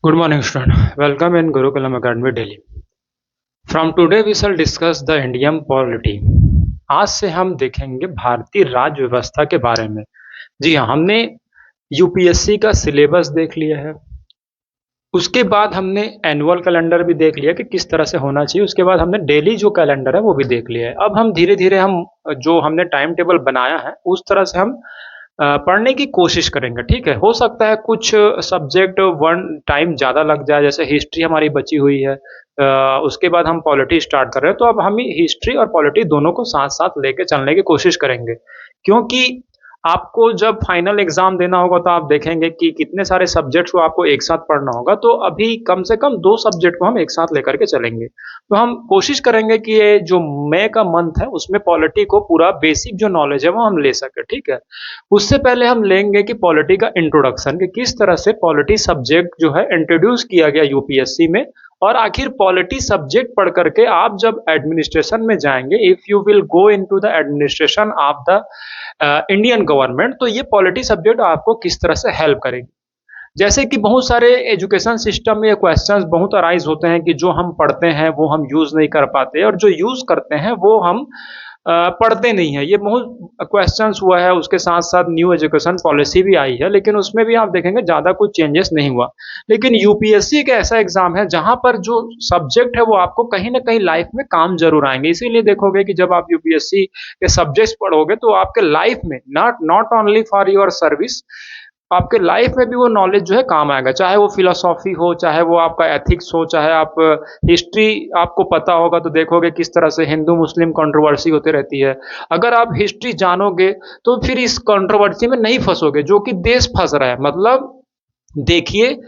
Good morning, student. Welcome in Gurukulam Academy, Delhi. From today we shall discuss the Indian polity. आज से हम देखेंगे भारतीय राज्य व्यवस्था के बारे में। जी हाँ, हमने यूपीएससी का सिलेबस देख लिया है। उसके बाद हमने एनुअल कैलेंडर भी देख लिया कि किस तरह से होना चाहिए। उसके बाद हमने डेली जो कैलेंडर है वो भी देख लिया है। अब हम धीरे-धीरे हम जो हमने टाइम टेबल बनाया है उस तरह से हम पढ़ने की कोशिश करेंगे, ठीक है? हो सकता है कुछ सब्जेक्ट वन टाइम ज़्यादा लग जाए, जैसे हिस्ट्री हमारी बची हुई है। उसके बाद हम पॉलिटी स्टार्ट कर रहे हैं, तो अब हम हिस्ट्री और पॉलिटी दोनों को साथ-साथ लेके चलने की कोशिश करेंगे। क्योंकि आपको जब फाइनल एग्ज़ाम देना होगा तो आप देखेंगे कि कितने सारे सब्जेक्ट्स को आपको एक साथ पढ़ना होगा, तो अभी कम से कम 2 सब्जेक्ट को हम एक साथ लेकर के चलेंगे। तो हम कोशिश करेंगे कि ये जो मई का मंथ है उसमें पॉलिटी को पूरा बेसिक जो नॉलेज है वो हम ले सकें, ठीक है? उससे पहले हम लेंगे कि पॉलिटी का इंट्रोडक्शन कि किस तरह से पॉलिटी सब्जेक्ट जो है इंट्रोड्यूस किया गया यूपीएससी में और आखिर पॉलिटी सब्जेक्ट पढ़ करके आप जब एडमिनिस्ट्रेशन में जाएंगे, if you will go into the administration of the Indian government, तो ये पॉलिटी सब्जेक्ट आपको किस तरह से हेल्प करेगी। जैसे कि बहुत सारे एजुकेशन सिस्टम में ये क्वेश्चंस बहुत अराइज होते हैं कि जो हम पढ़ते हैं वो हम यूज़ नहीं कर पाते और जो यूज़ करते हैं वो हम पढ़ते नहीं हैं। ये बहुत क्वेश्चंस हुआ है, उसके साथ-साथ न्यू एजुकेशन पॉलिसी भी आई है, लेकिन उसमें भी आप देखेंगे ज़्यादा कुछ चेंजेस नहीं हुआ। लेकिन यूपीएससी एक ऐसा एग्ज़ाम है जहाँ पर जो सब्जेक्ट है वो आपको कहीं न कहीं लाइफ में काम ज़रूर आएँगे। इसीलिए देखोगे कि जब आप यूपीएससी के सब्जेक्ट्स पढ़ोगे तो आपके लाइफ में not not only for your service, आपके लाइफ में भी वो नॉलेज जो है काम आएगा। चाहे वो फिलॉसफी हो, चाहे वो आपका एथिक्स हो, चाहे आप हिस्ट्री आपको पता होगा तो देखोगे किस तरह से हिंदू मुस्लिम कंट्रोवर्सी होती रहती है। अगर आप हिस्ट्री जानोगे तो फिर इस कंट्रोवर्सी में नहीं फँसोगे जो कि देश फँस रहा है। मतलब देखिए,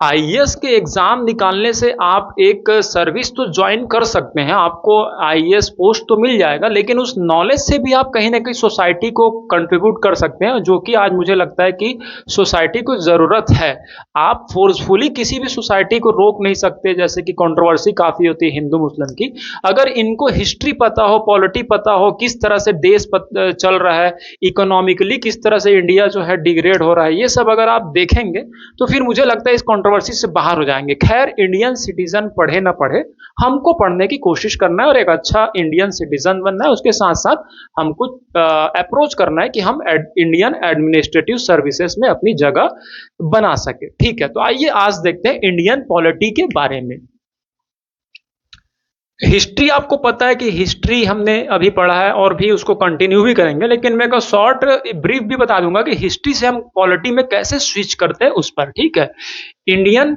आईएएस के एग्ज़ाम निकालने से आप एक सर्विस तो जॉइन कर सकते हैं, आपको आईएएस पोस्ट तो मिल जाएगा, लेकिन उस नॉलेज से भी आप कहीं न कहीं सोसाइटी को कंट्रीब्यूट कर सकते हैं, जो कि आज मुझे लगता है कि सोसाइटी को ज़रूरत है। आप फ़ोर्सफुली किसी भी सोसाइटी को रोक नहीं सकते, जैसे कि कंट्रोवर्सी काफ़ी होती है हिंदू-मुस्लिम की। अगर इनको हिस्ट्री पता हो, पॉलिटी पता हो, किस तरह से देश चल रहा है, इकोनॉमिकली किस तरह से इंडिया जो है डिग्रेड हो रहा है, ये सब अगर आप देखेंगे, तो फिर मुझे लगता है इस कंट्रोवर्सी से बाहर हो जाएंगे। खैर, इंडियन सिटीजन पढ़े ना पढ़े, हमको पढ़ने की कोशिश करना है और एक अच्छा इंडियन सिटीजन बनना है। उसके साथ साथ हमको अप्रोच करना है कि हम इंडियन एडमिनिस्ट्रेटिव सर्विसेज में अपनी जगह बना सके। ठीक है, तो आइए आज देखते हैं इंडियन पॉलिटी के बारे में। हिस्ट्री आपको पता है कि हिस्ट्री हमने अभी पढ़ा है और भी उसको कंटिन्यू भी करेंगे, लेकिन मैं एक शॉर्ट ब्रीफ भी बता दूंगा कि हिस्ट्री से हम पॉलिटी में कैसे स्विच करते हैं उस पर। ठीक है, इंडियन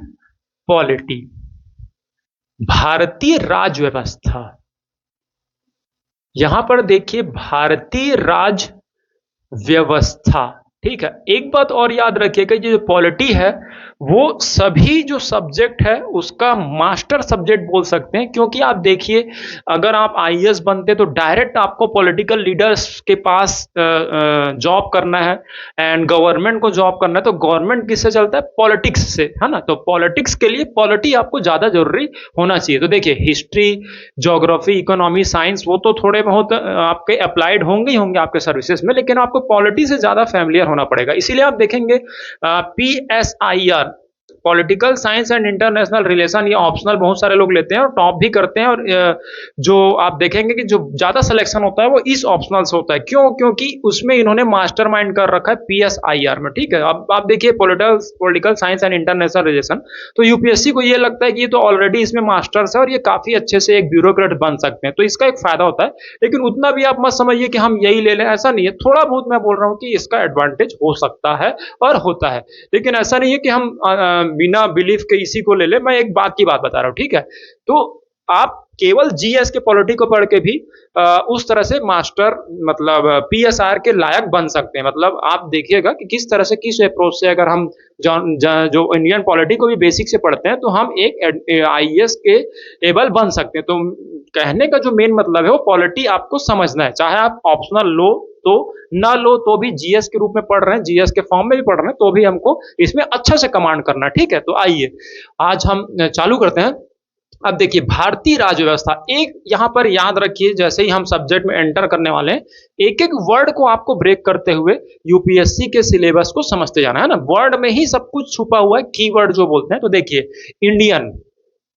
पॉलिटी, भारतीय राज व्यवस्था। यहां पर देखिए, भारतीय राज व्यवस्था। ठीक है, एक बात और याद रखिएगा, ये जो पॉलिटी है वो सभी जो सब्जेक्ट है उसका मास्टर सब्जेक्ट बोल सकते हैं। क्योंकि आप देखिए, अगर आप आईएएस बनते तो डायरेक्ट आपको पॉलिटिकल लीडर्स के पास जॉब करना है एंड गवर्नमेंट को जॉब करना है, तो गवर्नमेंट किससे चलता है? पॉलिटिक्स से, है ना? तो पॉलिटिक्स के लिए पॉलिटी आपको ज़्यादा जरूरी होना चाहिए। तो देखिए, हिस्ट्री, ज्योग्राफी, इकोनॉमी, साइंस वो तो थोड़े बहुत आपके अप्लाइड होंगे ही होंगे आपके सर्विसेज में, लेकिन आपको पॉलिटी से ज़्यादा फैमिलियर होना पड़ेगा। इसीलिए आप देखेंगे PSIR, political science and international relation, ये ऑप्शनल बहुत सारे लोग लेते हैं और टॉप भी करते हैं। और जो आप देखेंगे कि जो ज़्यादा सिलेक्शन होता है वो इस ऑप्शनल से होता है। क्यों? क्योंकि उसमें इन्होंने मास्टरमाइंड कर रखा है पीएसआईआर में। ठीक है, अब आप देखिए political science and international relation, तो यूपीएससी को ये लगता है कि ये तो ऑलरेडी इसमें मास्टर्स है और ये काफ़ी अच्छे से एक ब्यूरोक्रेट बन सकते हैं, तो इसका एक फायदा होता है। लेकिन उतना भी आप मत समझिए कि हम यही ले लें, ऐसा नहीं है। थोड़ा बहुत मैं बोल रहा हूँ कि इसका एडवांटेज हो सकता है और होता है, लेकिन ऐसा नहीं है कि हम बिना बिलीफ के इसी को ले ले। मैं एक बात की बात बता रहा हूँ, ठीक है? तो आप केवल जीएस के पॉलिटी को पढ़ के भी उस तरह से मास्टर मतलब पीएसआर के लायक बन सकते हैं। मतलब आप देखिएगा कि किस तरह से, किस अप्रोच से अगर हम जो इंडियन पॉलिटी को भी बेसिक से पढ़ते हैं तो हम एक आईएएस के एबल बन सकते हैं। तो कहने का जो मेन मतलब है वो पॉलिटी आपको समझना है, चाहे आप ऑप्शनल लो तो ना लो तो भी जीएस के रूप में पढ़ रहे हैं, जीएस के फॉर्म में भी पढ़ रहे हैं, तो भी हमको इसमें अच्छा से कमांड करना है। ठीक है, तो आइए आज हम चालू करते हैं अब देखिए भारतीय राज्य व्यवस्था, एक यहाँ पर याद रखिए, जैसे ही हम सब्जेक्ट में एंटर करने वाले हैं, एक एक वर्ड को आपको ब्रेक करते हुए यूपीएससी के सिलेबस को समझते जाना है ना। वर्ड में ही सब कुछ छुपा हुआ है, कीवर्ड जो बोलते हैं। तो देखिए इंडियन,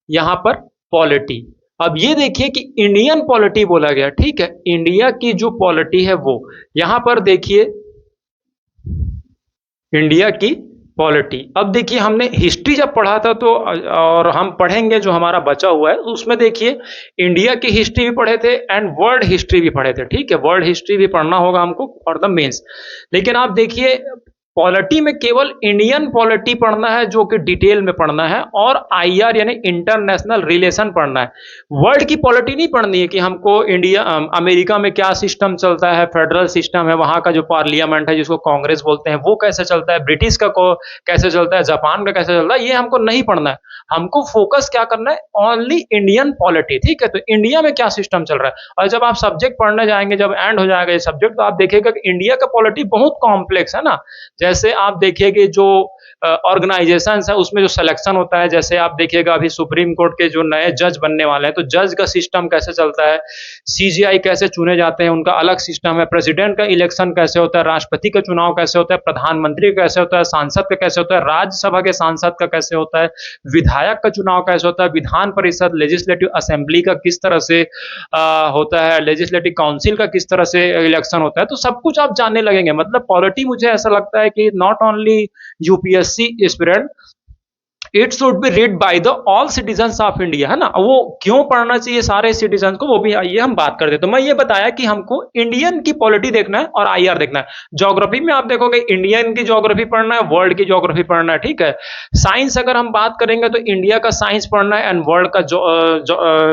यहाँ पर पॉलिटी। अब ये देखिए कि इंडियन पॉलिटी बोला गया, ठीक है, इंडिया की जो पॉलिटी है वो, यहां पर देखिए इंडिया की पॉलिटी। अब देखिए हमने हिस्ट्री जब पढ़ा था तो और हम पढ़ेंगे जो हमारा बचा हुआ है उसमें देखिए इंडिया की हिस्ट्री भी पढ़े थे एंड वर्ल्ड हिस्ट्री भी पढ़े थे, ठीक है, वर्ल्ड हिस्ट्री भी पढ़ना होगा हमको फॉर द मेंस। लेकिन आप देखिए पॉलिटी में केवल इंडियन पॉलिटी पढ़ना है जो कि डिटेल में पढ़ना है, और आईआर यानी इंटरनेशनल रिलेशन पढ़ना है। वर्ल्ड की पॉलिटी नहीं पढ़नी है कि हमको इंडिया अमेरिका में क्या सिस्टम चलता है, फेडरल सिस्टम है, वहां का जो पार्लियामेंट है जिसको कांग्रेस बोलते हैं वो कैसे चलता है, ब्रिटिश का कैसे चलता है, जापान का कैसे चलता है, ये हमको नहीं पढ़ना है। हमको फोकस क्या करना है, ओनली इंडियन पॉलिटी, ठीक है। तो इंडिया में क्या सिस्टम चल रहा है, और जब आप सब्जेक्ट पढ़ने जाएंगे, जब एंड हो जाएगा ये सब्जेक्ट, तो आप देखिएगा कि इंडिया का पॉलिटी बहुत कॉम्प्लेक्स है ना। जैसे आप देखिए जो ऑर्गेनाइजेशन है उसमें जो सिलेक्शन होता है, जैसे आप देखिएगा अभी सुप्रीम कोर्ट के जो नए जज बनने वाले हैं, तो जज का सिस्टम कैसे चलता है, सीजीआई कैसे चुने जाते हैं, उनका अलग सिस्टम है, प्रेसिडेंट का इलेक्शन कैसे होता है, राष्ट्रपति का चुनाव कैसे होता है, प्रधानमंत्री का कैसे होता है, सांसद का कैसे होता है, राज्यसभा के सांसद का कैसे होता है, विधायक का चुनाव कैसे होता है, विधान परिषद लेजिस्लेटिव असेंबली का किस तरह से होता है, लेजिस्लेटिव काउंसिल का किस तरह से इलेक्शन होता है, तो सब कुछ आप जानने लगेंगे। मतलब पॉलिटी मुझे ऐसा लगता है कि not only UPSC aspirant, it should be read by the all citizens of India, है ना। वो क्यों पढ़ना चाहिए सारे सिटीजन को, वो भी आइए हम बात करते हैं। तो मैं ये बताया कि हमको इंडियन की पॉलिटी देखना है और आईआर देखना है। ज्योग्राफी में आप देखोगे इंडियन की ज्योग्राफी पढ़ना है, वर्ल्ड की ज्योग्राफी पढ़ना है, ठीक है। साइंस अगर हम बात करेंगे तो इंडिया का साइंस पढ़ना है एंड वर्ल्ड का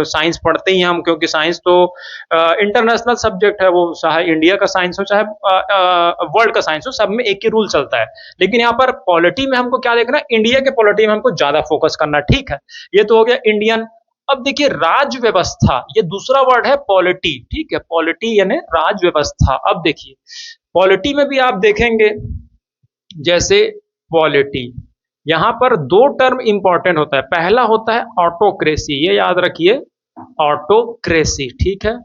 साइंस पढ़ते ही हम, क्योंकि साइंस तो इंटरनेशनल सब्जेक्ट है, वो चाहे इंडिया का साइंस हो चाहे वर्ल्ड का साइंस हो, सब में एक ही रूल चलता है। लेकिन यहाँ पर पॉलिटी में हमको क्या देखना है, इंडिया के पॉलिटी में हमको ज्यादा फोकस करना, ठीक है। ये तो हो गया इंडियन। अब देखिए राज्य व्यवस्था, ये दूसरा वर्ड है पॉलिटी, ठीक है, पॉलिटी यानी राज्य व्यवस्था। अब देखिए पॉलिटी में भी आप देखेंगे, जैसे पॉलिटी, यहां पर दो टर्म इंपॉर्टेंट होता है। पहला होता है ऑटोक्रेसी, ये याद रखिए, ऑटोक्रेसी, ठीक है।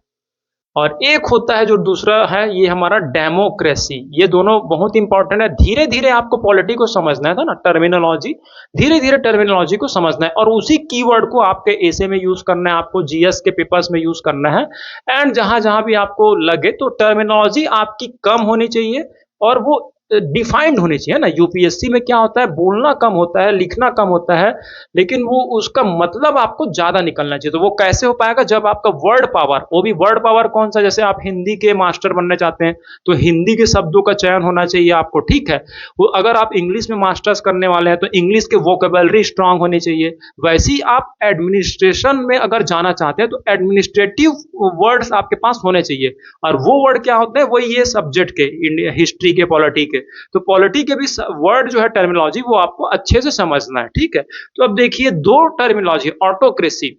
और एक होता है जो दूसरा है, ये हमारा डेमोक्रेसी। ये दोनों बहुत इंपॉर्टेंट है। धीरे धीरे आपको पॉलिटी को समझना है, था ना, टर्मिनोलॉजी, धीरे धीरे टर्मिनोलॉजी को समझना है, और उसी कीवर्ड को आपके एसे में यूज करना है, आपको जीएस के पेपर्स में यूज करना है। एंड जहां जहां भी आपको लगे तो टर्मिनोलॉजी आपकी कम होनी चाहिए और वो डिफाइंड होनी चाहिए ना। यूपीएससी में क्या होता है, बोलना कम होता है, लिखना कम होता है, लेकिन वो उसका मतलब आपको ज्यादा निकलना चाहिए। तो वो कैसे हो पाएगा, जब आपका वर्ड पावर, वो भी वर्ड पावर कौन सा, जैसे आप हिंदी के मास्टर बनना चाहते हैं तो हिंदी के शब्दों का चयन होना चाहिए आपको, ठीक है। वो अगर आप इंग्लिश में मास्टर्स करने वाले हैं तो इंग्लिश के वोकेबलरी स्ट्रांग होनी चाहिए। वैसे ही आप एडमिनिस्ट्रेशन में अगर जाना चाहते हैं तो एडमिनिस्ट्रेटिव वर्ड्स आपके पास होने चाहिए, और वो वर्ड क्या होते हैं, वही ये सब्जेक्ट के, हिस्ट्री के, पॉलिटी के। तो पॉलिटी के भी वर्ड जो है, टर्मिनोलॉजी, वो आपको अच्छे से समझना है, ठीक है। तो अब देखिए दो टर्मिनोलॉजी, ऑटोक्रेसी,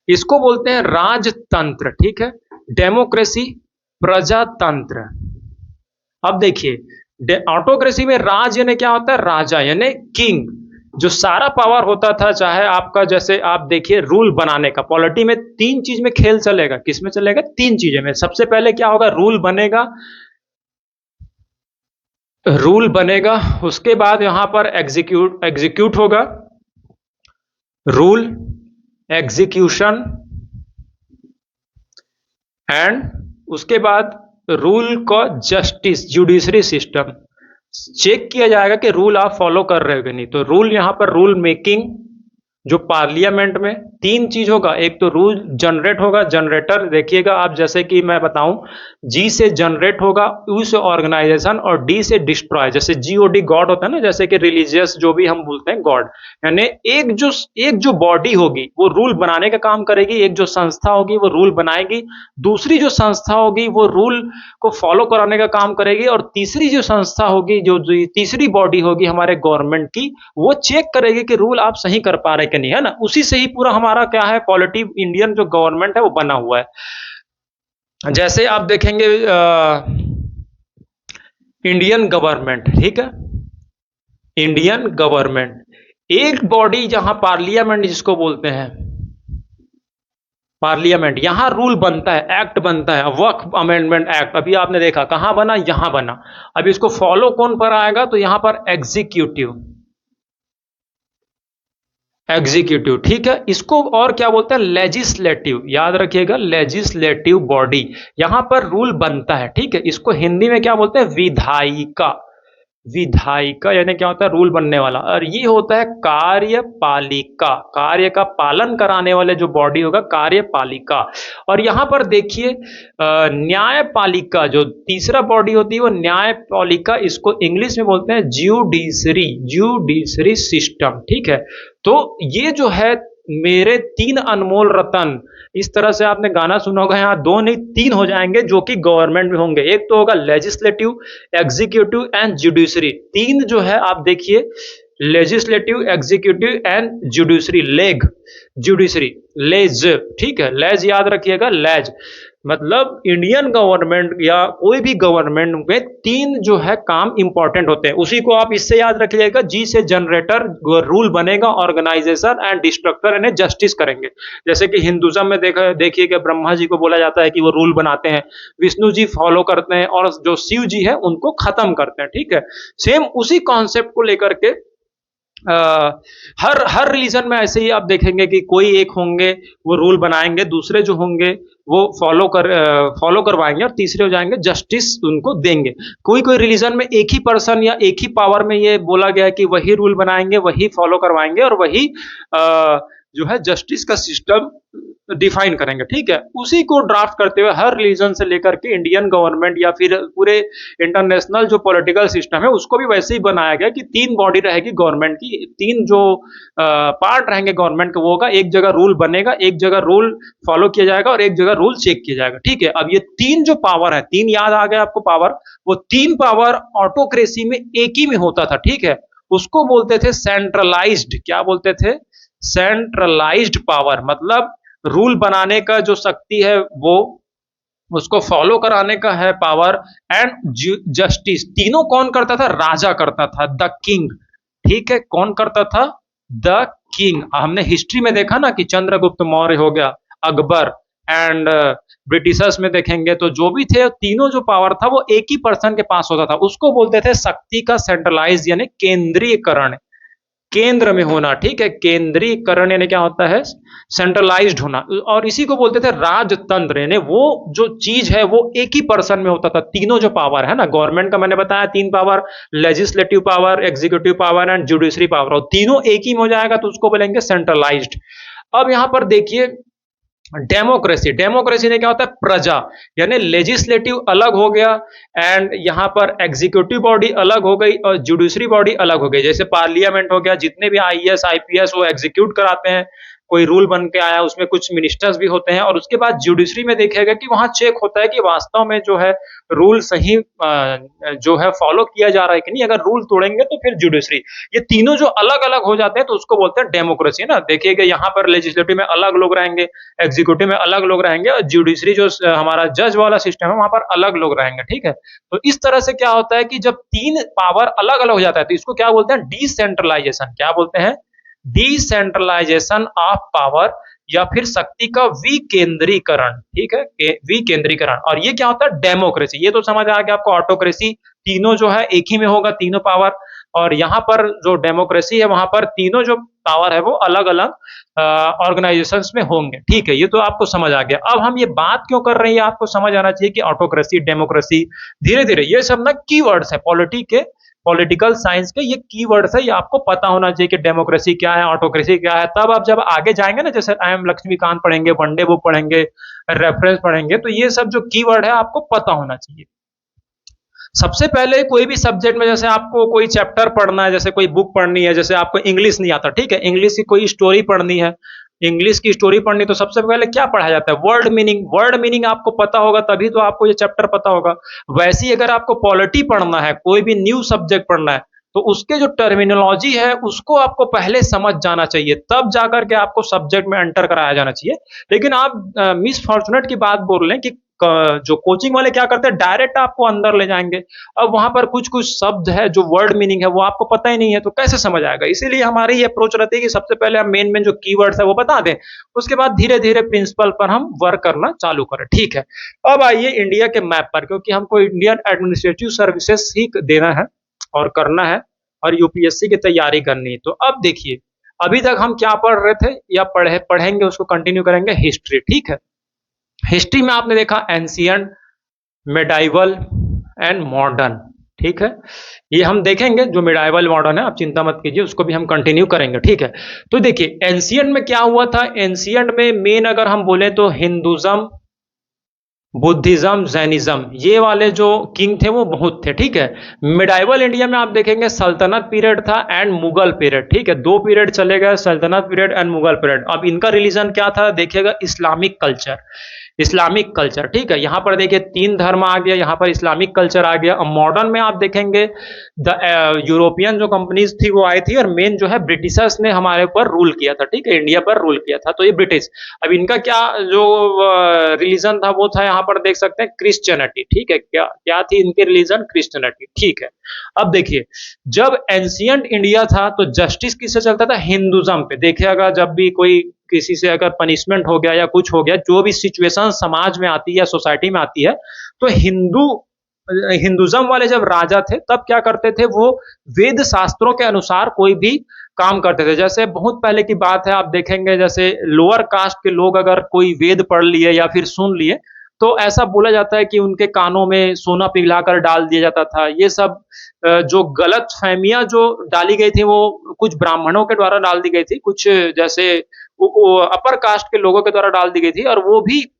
इसको बोलते हैं राजतंत्र, ठीक है, डेमोक्रेसी प्रजातंत्र। अब देखिए ऑटोक्रेसी में राज यानी क्या होता है, राजा यानी किंग, जो सारा पावर होता था, चाहे आपका, जैसे आप देखिए रूल बनाने का, पॉलिटी में तीन चीज में खेल चलेगा, किसमें चलेगा, तीन चीजें में। सबसे पहले क्या होगा, रूल बनेगा, रूल बनेगा, उसके बाद यहां पर एग्जीक्यूट एग्जीक्यूट होगा, रूल, एग्जीक्यूशन, एंड उसके बाद रूल का जस्टिस, जुडिशरी सिस्टम, चेक किया जाएगा कि रूल आप फॉलो कर रहे हो कि नहीं। तो रूल, यहां पर रूल मेकिंग, जो पार्लियामेंट में तीन चीज होगा, एक तो रूल जनरेट होगा, जनरेटर देखिएगा आप, जैसे कि मैं बताऊं, जी से जनरेट होगा, यू से ऑर्गेनाइजेशन, और डी से डिस्ट्रॉय। जैसे जीओडी गॉड होता है ना, जैसे कि रिलीजियस जो भी हम बोलते हैं गॉड, यानी एक जो बॉडी होगी वो रूल बनाने का काम करेगी, एक जो संस्था होगी वो रूल बनाएगी, दूसरी जो संस्था होगी वो रूल को फॉलो कराने का काम करेगी, और तीसरी जो संस्था होगी, जो तीसरी बॉडी होगी हमारे गवर्नमेंट की, वो चेक करेगी कि रूल आप सही कर पा रहे कि नहीं, है ना। उसी से ही पूरा हमारा क्या है, पॉलिटी, इंडियन जो गवर्नमेंट है वो बना हुआ है। जैसे आप देखेंगे इंडियन गवर्नमेंट, ठीक है, इंडियन गवर्नमेंट, एक बॉडी जहां पार्लियामेंट जिसको बोलते हैं, पार्लियामेंट, यहां रूल बनता है, एक्ट बनता है, वक्फ अमेंडमेंट एक्ट, अभी आपने देखा कहां बना, यहां बना। अब इसको फॉलो कौन पर आएगा, तो यहां पर एग्जीक्यूटिव, एग्जीक्यूटिव, ठीक है। इसको और क्या बोलते हैं, लेजिस्लेटिव, याद रखिएगा, लेजिस्लेटिव बॉडी, यहां पर रूल बनता है, ठीक है। इसको हिंदी में क्या बोलते हैं, विधायिका, विधायिका यानी क्या होता है, रूल बनने वाला। और ये होता है कार्यपालिका, कार्य का पालन कराने वाले जो बॉडी होगा, कार्यपालिका। और यहां पर देखिए न्यायपालिका, जो तीसरा बॉडी होती है वो न्यायपालिका, इसको इंग्लिश में बोलते हैं ज्यूडिशरी, ज्यूडिशरी सिस्टम, ठीक है। तो ये जो है मेरे तीन अनमोल रतन, इस तरह से आपने गाना सुना होगा, यहाँ दो नहीं तीन हो जाएंगे जो कि गवर्नमेंट में होंगे। एक तो होगा लेजिस्लेटिव, एग्जीक्यूटिव एंड जुडिशरी, तीन जो है आप देखिए, legislative, executive and judiciary, leg, judiciary, लेज, ठीक है, लेज याद रखिएगा, लेज मतलब इंडियन गवर्नमेंट या कोई भी गवर्नमेंट में तीन जो है काम इंपॉर्टेंट होते हैं। उसी को आप इससे याद रख लीजिएगा, जी से जनरेटर, रूल बनेगा, ऑर्गेनाइजेशन एंड डिस्ट्रक्टर यानी जस्टिस करेंगे। जैसे कि हिंदुज्म में देखिए कि ब्रह्मा जी को बोला जाता है कि वो रूल बनाते हैं, विष्णु जी फॉलो करते हैं, और जो शिव जी है उनको खत्म करते हैं, ठीक है। सेम उसी कॉन्सेप्ट को लेकर के हर रिलीजन में ऐसे ही आप देखेंगे कि कोई एक होंगे वो रूल बनाएंगे, दूसरे जो होंगे वो फॉलो करवाएंगे, और तीसरे हो जाएंगे जस्टिस उनको देंगे। कोई कोई रिलीजन में एक ही पर्सन या एक ही पावर में ये बोला गया है कि वही रूल बनाएंगे, वही फॉलो करवाएंगे, और वही जो है जस्टिस का सिस्टम डिफाइन करेंगे, ठीक है। उसी को ड्राफ्ट करते हुए हर रिलीजन से लेकर के इंडियन गवर्नमेंट या फिर पूरे इंटरनेशनल जो पॉलिटिकल सिस्टम है उसको भी वैसे ही बनाया गया कि तीन बॉडी रहेगी गवर्नमेंट की, तीन जो पार्ट रहेंगे गवर्नमेंट के, वो होगा, एक जगह रूल बनेगा, एक जगह रूल फॉलो किया जाएगा, और एक जगह रूल चेक किया जाएगा, ठीक है। अब ये तीन जो पावर है, तीन याद आ गया आपको पावर, वो तीन पावर ऑटोक्रेसी में एक ही में होता था, ठीक है। उसको बोलते थे सेंट्रलाइज्ड, क्या बोलते थे, सेंट्रलाइज्ड पावर, मतलब रूल बनाने का जो शक्ति है वो, उसको फॉलो कराने का है पावर, एंड जस्टिस, तीनों कौन करता था, राजा करता था, द किंग, ठीक है। कौन करता था, द किंग। हमने हिस्ट्री में देखा ना कि चंद्रगुप्त मौर्य हो गया, अकबर, एंड ब्रिटिशर्स में देखेंगे तो जो भी थे, तीनों जो पावर था वो एक ही पर्सन के पास होता था। उसको बोलते थे शक्ति का सेंट्रलाइज यानी केंद्रीयकरण, केंद्र में होना, ठीक है। केंद्रीकरण यानी क्या होता है, सेंट्रलाइज्ड होना। और इसी को बोलते थे राजतंत्र, यानी वो जो चीज है वो एक ही पर्सन में होता था। तीनों जो पावर है ना गवर्नमेंट का, मैंने बताया तीन power, legislative power, executive power and judiciary power, और तीनों एक ही में हो जाएगा तो उसको बोलेंगे सेंट्रलाइज्ड। अब यहां पर देखिए डेमोक्रेसी, डेमोक्रेसी ने क्या होता है, प्रजा, यानी लेजिस्लेटिव अलग हो गया, एंड यहां पर एग्जीक्यूटिव बॉडी अलग हो गई और जुडिशरी बॉडी अलग हो गई। जैसे पार्लियामेंट हो गया, जितने भी आईएएस आईपीएस वो एग्जीक्यूट कराते हैं, कोई रूल बन के आया, उसमें कुछ मिनिस्टर्स भी होते हैं। और उसके बाद जुडिशरी में देखिएगा कि वहां चेक होता है कि वास्तव में जो है रूल सही जो है फॉलो किया जा रहा है कि नहीं। अगर रूल तोड़ेंगे तो फिर जुडिशरी, ये तीनों जो अलग अलग हो जाते हैं तो उसको बोलते हैं डेमोक्रेसी ना। देखिएगा यहाँ पर लेजिस्लेटिव में अलग लोग रहेंगे, एग्जीक्यूटिव में अलग लोग रहेंगे, और जुडिशरी जो हमारा जज वाला सिस्टम है वहां पर अलग लोग रहेंगे, ठीक है। तो इस तरह से क्या होता है कि जब तीन पावर अलग अलग हो जाता है तो इसको क्या बोलते हैं, डिसेंट्रलाइजेशन, क्या बोलते हैं, डिसेंट्रलाइजेशन ऑफ पावर, या फिर शक्ति का विकेंद्रीकरण, ठीक है, विकेंद्रीकरण। और ये क्या होता है, डेमोक्रेसी। ये तो समझ आ गया आपको, ऑटोक्रेसी तीनों जो है एक ही में होगा, तीनों पावर। और यहां पर जो डेमोक्रेसी है वहां पर तीनों जो पावर है वो अलग अलग ऑर्गेनाइजेशंस में होंगे, ठीक है। ये तो आपको समझ आ गया। अब हम ये बात क्यों कर रहे हैं, आपको समझ आना चाहिए कि ऑटोक्रेसी, डेमोक्रेसी, धीरे धीरे ये सब ना कीवर्ड्स है पॉलिटिकल साइंस के, ये कीवर्ड्स है, ये आपको पता होना चाहिए कि डेमोक्रेसी क्या है, ऑटोक्रेसी क्या है। तब आप जब आगे जाएंगे ना, जैसे आई एम लक्ष्मीकांत पढ़ेंगे, वनडे बुक पढ़ेंगे, रेफरेंस पढ़ेंगे, तो ये सब जो कीवर्ड है आपको पता होना चाहिए। सबसे पहले कोई भी सब्जेक्ट में, जैसे आपको कोई चैप्टर पढ़ना है, जैसे कोई बुक पढ़नी है, जैसे आपको इंग्लिश नहीं आता, ठीक है, इंग्लिश की कोई स्टोरी पढ़नी है, इंग्लिश की स्टोरी पढ़नी, तो सबसे पहले क्या पढ़ा जाता है, वर्ड मीनिंग। वर्ड मीनिंग आपको पता होगा तभी तो आपको ये चैप्टर पता होगा। वैसे ही अगर आपको पॉलिटी पढ़ना है, कोई भी न्यू सब्जेक्ट पढ़ना है, तो उसके जो टर्मिनोलॉजी है उसको आपको पहले समझ जाना चाहिए, तब जाकर के आपको सब्जेक्ट में एंटर कराया जाना चाहिए। लेकिन आप मिस फॉर्चुनेट की बात बोल रहे हैं कि जो कोचिंग वाले क्या करते हैं, डायरेक्ट आपको अंदर ले जाएंगे। अब वहां पर कुछ कुछ शब्द है जो वर्ड मीनिंग है वो आपको पता ही नहीं है, तो कैसे समझ आएगा। इसीलिए हमारी ये अप्रोच रहती है कि सबसे पहले हम मेन मेन जो कीवर्ड्स है वो बता दें, उसके बाद धीरे धीरे प्रिंसिपल पर हम वर्क करना चालू करें। ठीक है, अब आइए इंडिया के मैप पर, क्योंकि हमको इंडियन एडमिनिस्ट्रेटिव सर्विसेज ही देना है और करना है और यूपीएससी की तैयारी करनी है। तो अब देखिए, अभी तक हम क्या पढ़ रहे थे या पढ़ेंगे, उसको कंटिन्यू करेंगे, हिस्ट्री। ठीक है, हिस्ट्री में आपने देखा एंशियंट, मेडाइवल एंड मॉडर्न। ठीक है, ये हम देखेंगे, जो मिडाइवल मॉडर्न है आप चिंता मत कीजिए, उसको भी हम कंटिन्यू करेंगे। ठीक है, तो देखिए एंशियंट में क्या हुआ था। एंशियंट में मेन अगर हम बोले तो हिंदुज्म, बुद्धिज्म, जैनिज्म, ये वाले जो किंग थे वो बहुत थे। ठीक है, मिडाइवल इंडिया में आप देखेंगे सल्तनत पीरियड था एंड मुगल पीरियड। ठीक है, दो पीरियड चले गए, सल्तनत पीरियड एंड मुगल पीरियड। अब इनका रिलीजन क्या था, देखिएगा इस्लामिक कल्चर, इस्लामिक कल्चर। ठीक है, यहां पर देखिए तीन धर्म आ गया, यहां पर इस्लामिक कल्चर आ गया। अब मॉडर्न में आप देखेंगे द यूरोपियन जो कंपनीज थी वो आई थी, और मेन जो है ब्रिटिशर्स ने हमारे ऊपर रूल किया था। ठीक है, इंडिया पर रूल किया था, तो ये ब्रिटिश। अब इनका क्या जो रिलीजन था वो था, यहाँ पर देख सकते हैं क्रिश्चियनिटी। ठीक है, क्या क्या थी इनके रिलीजन, क्रिश्चियनिटी। ठीक है, अब देखिए जब एंशियंट इंडिया था तो जस्टिस किससे चलता था, हिंदुज्म पे। देखिएगा जब भी कोई किसी से अगर पनिशमेंट हो गया या कुछ हो गया, जो भी सिचुएशन समाज में आती है या सोसाइटी में आती है, तो हिंदुज्म वाले जब राजा थे तब क्या करते थे, वो वेद शास्त्रों के अनुसार कोई भी काम करते थे। जैसे बहुत पहले की बात है, आप देखेंगे जैसे लोअर कास्ट के लोग अगर कोई वेद पढ़ लिए या फिर सुन लिए, तो ऐसा बोला जाता है कि उनके कानों में सोना पिघलाकर डाल दिया जाता था। ये सब जो गलत फहमियां जो डाली गई थी वो कुछ ब्राह्मणों के द्वारा डाल दी गई थी, कुछ जैसे अपर कास्ट के लोगों के द्वारा डाल दी गई थी, और वो भी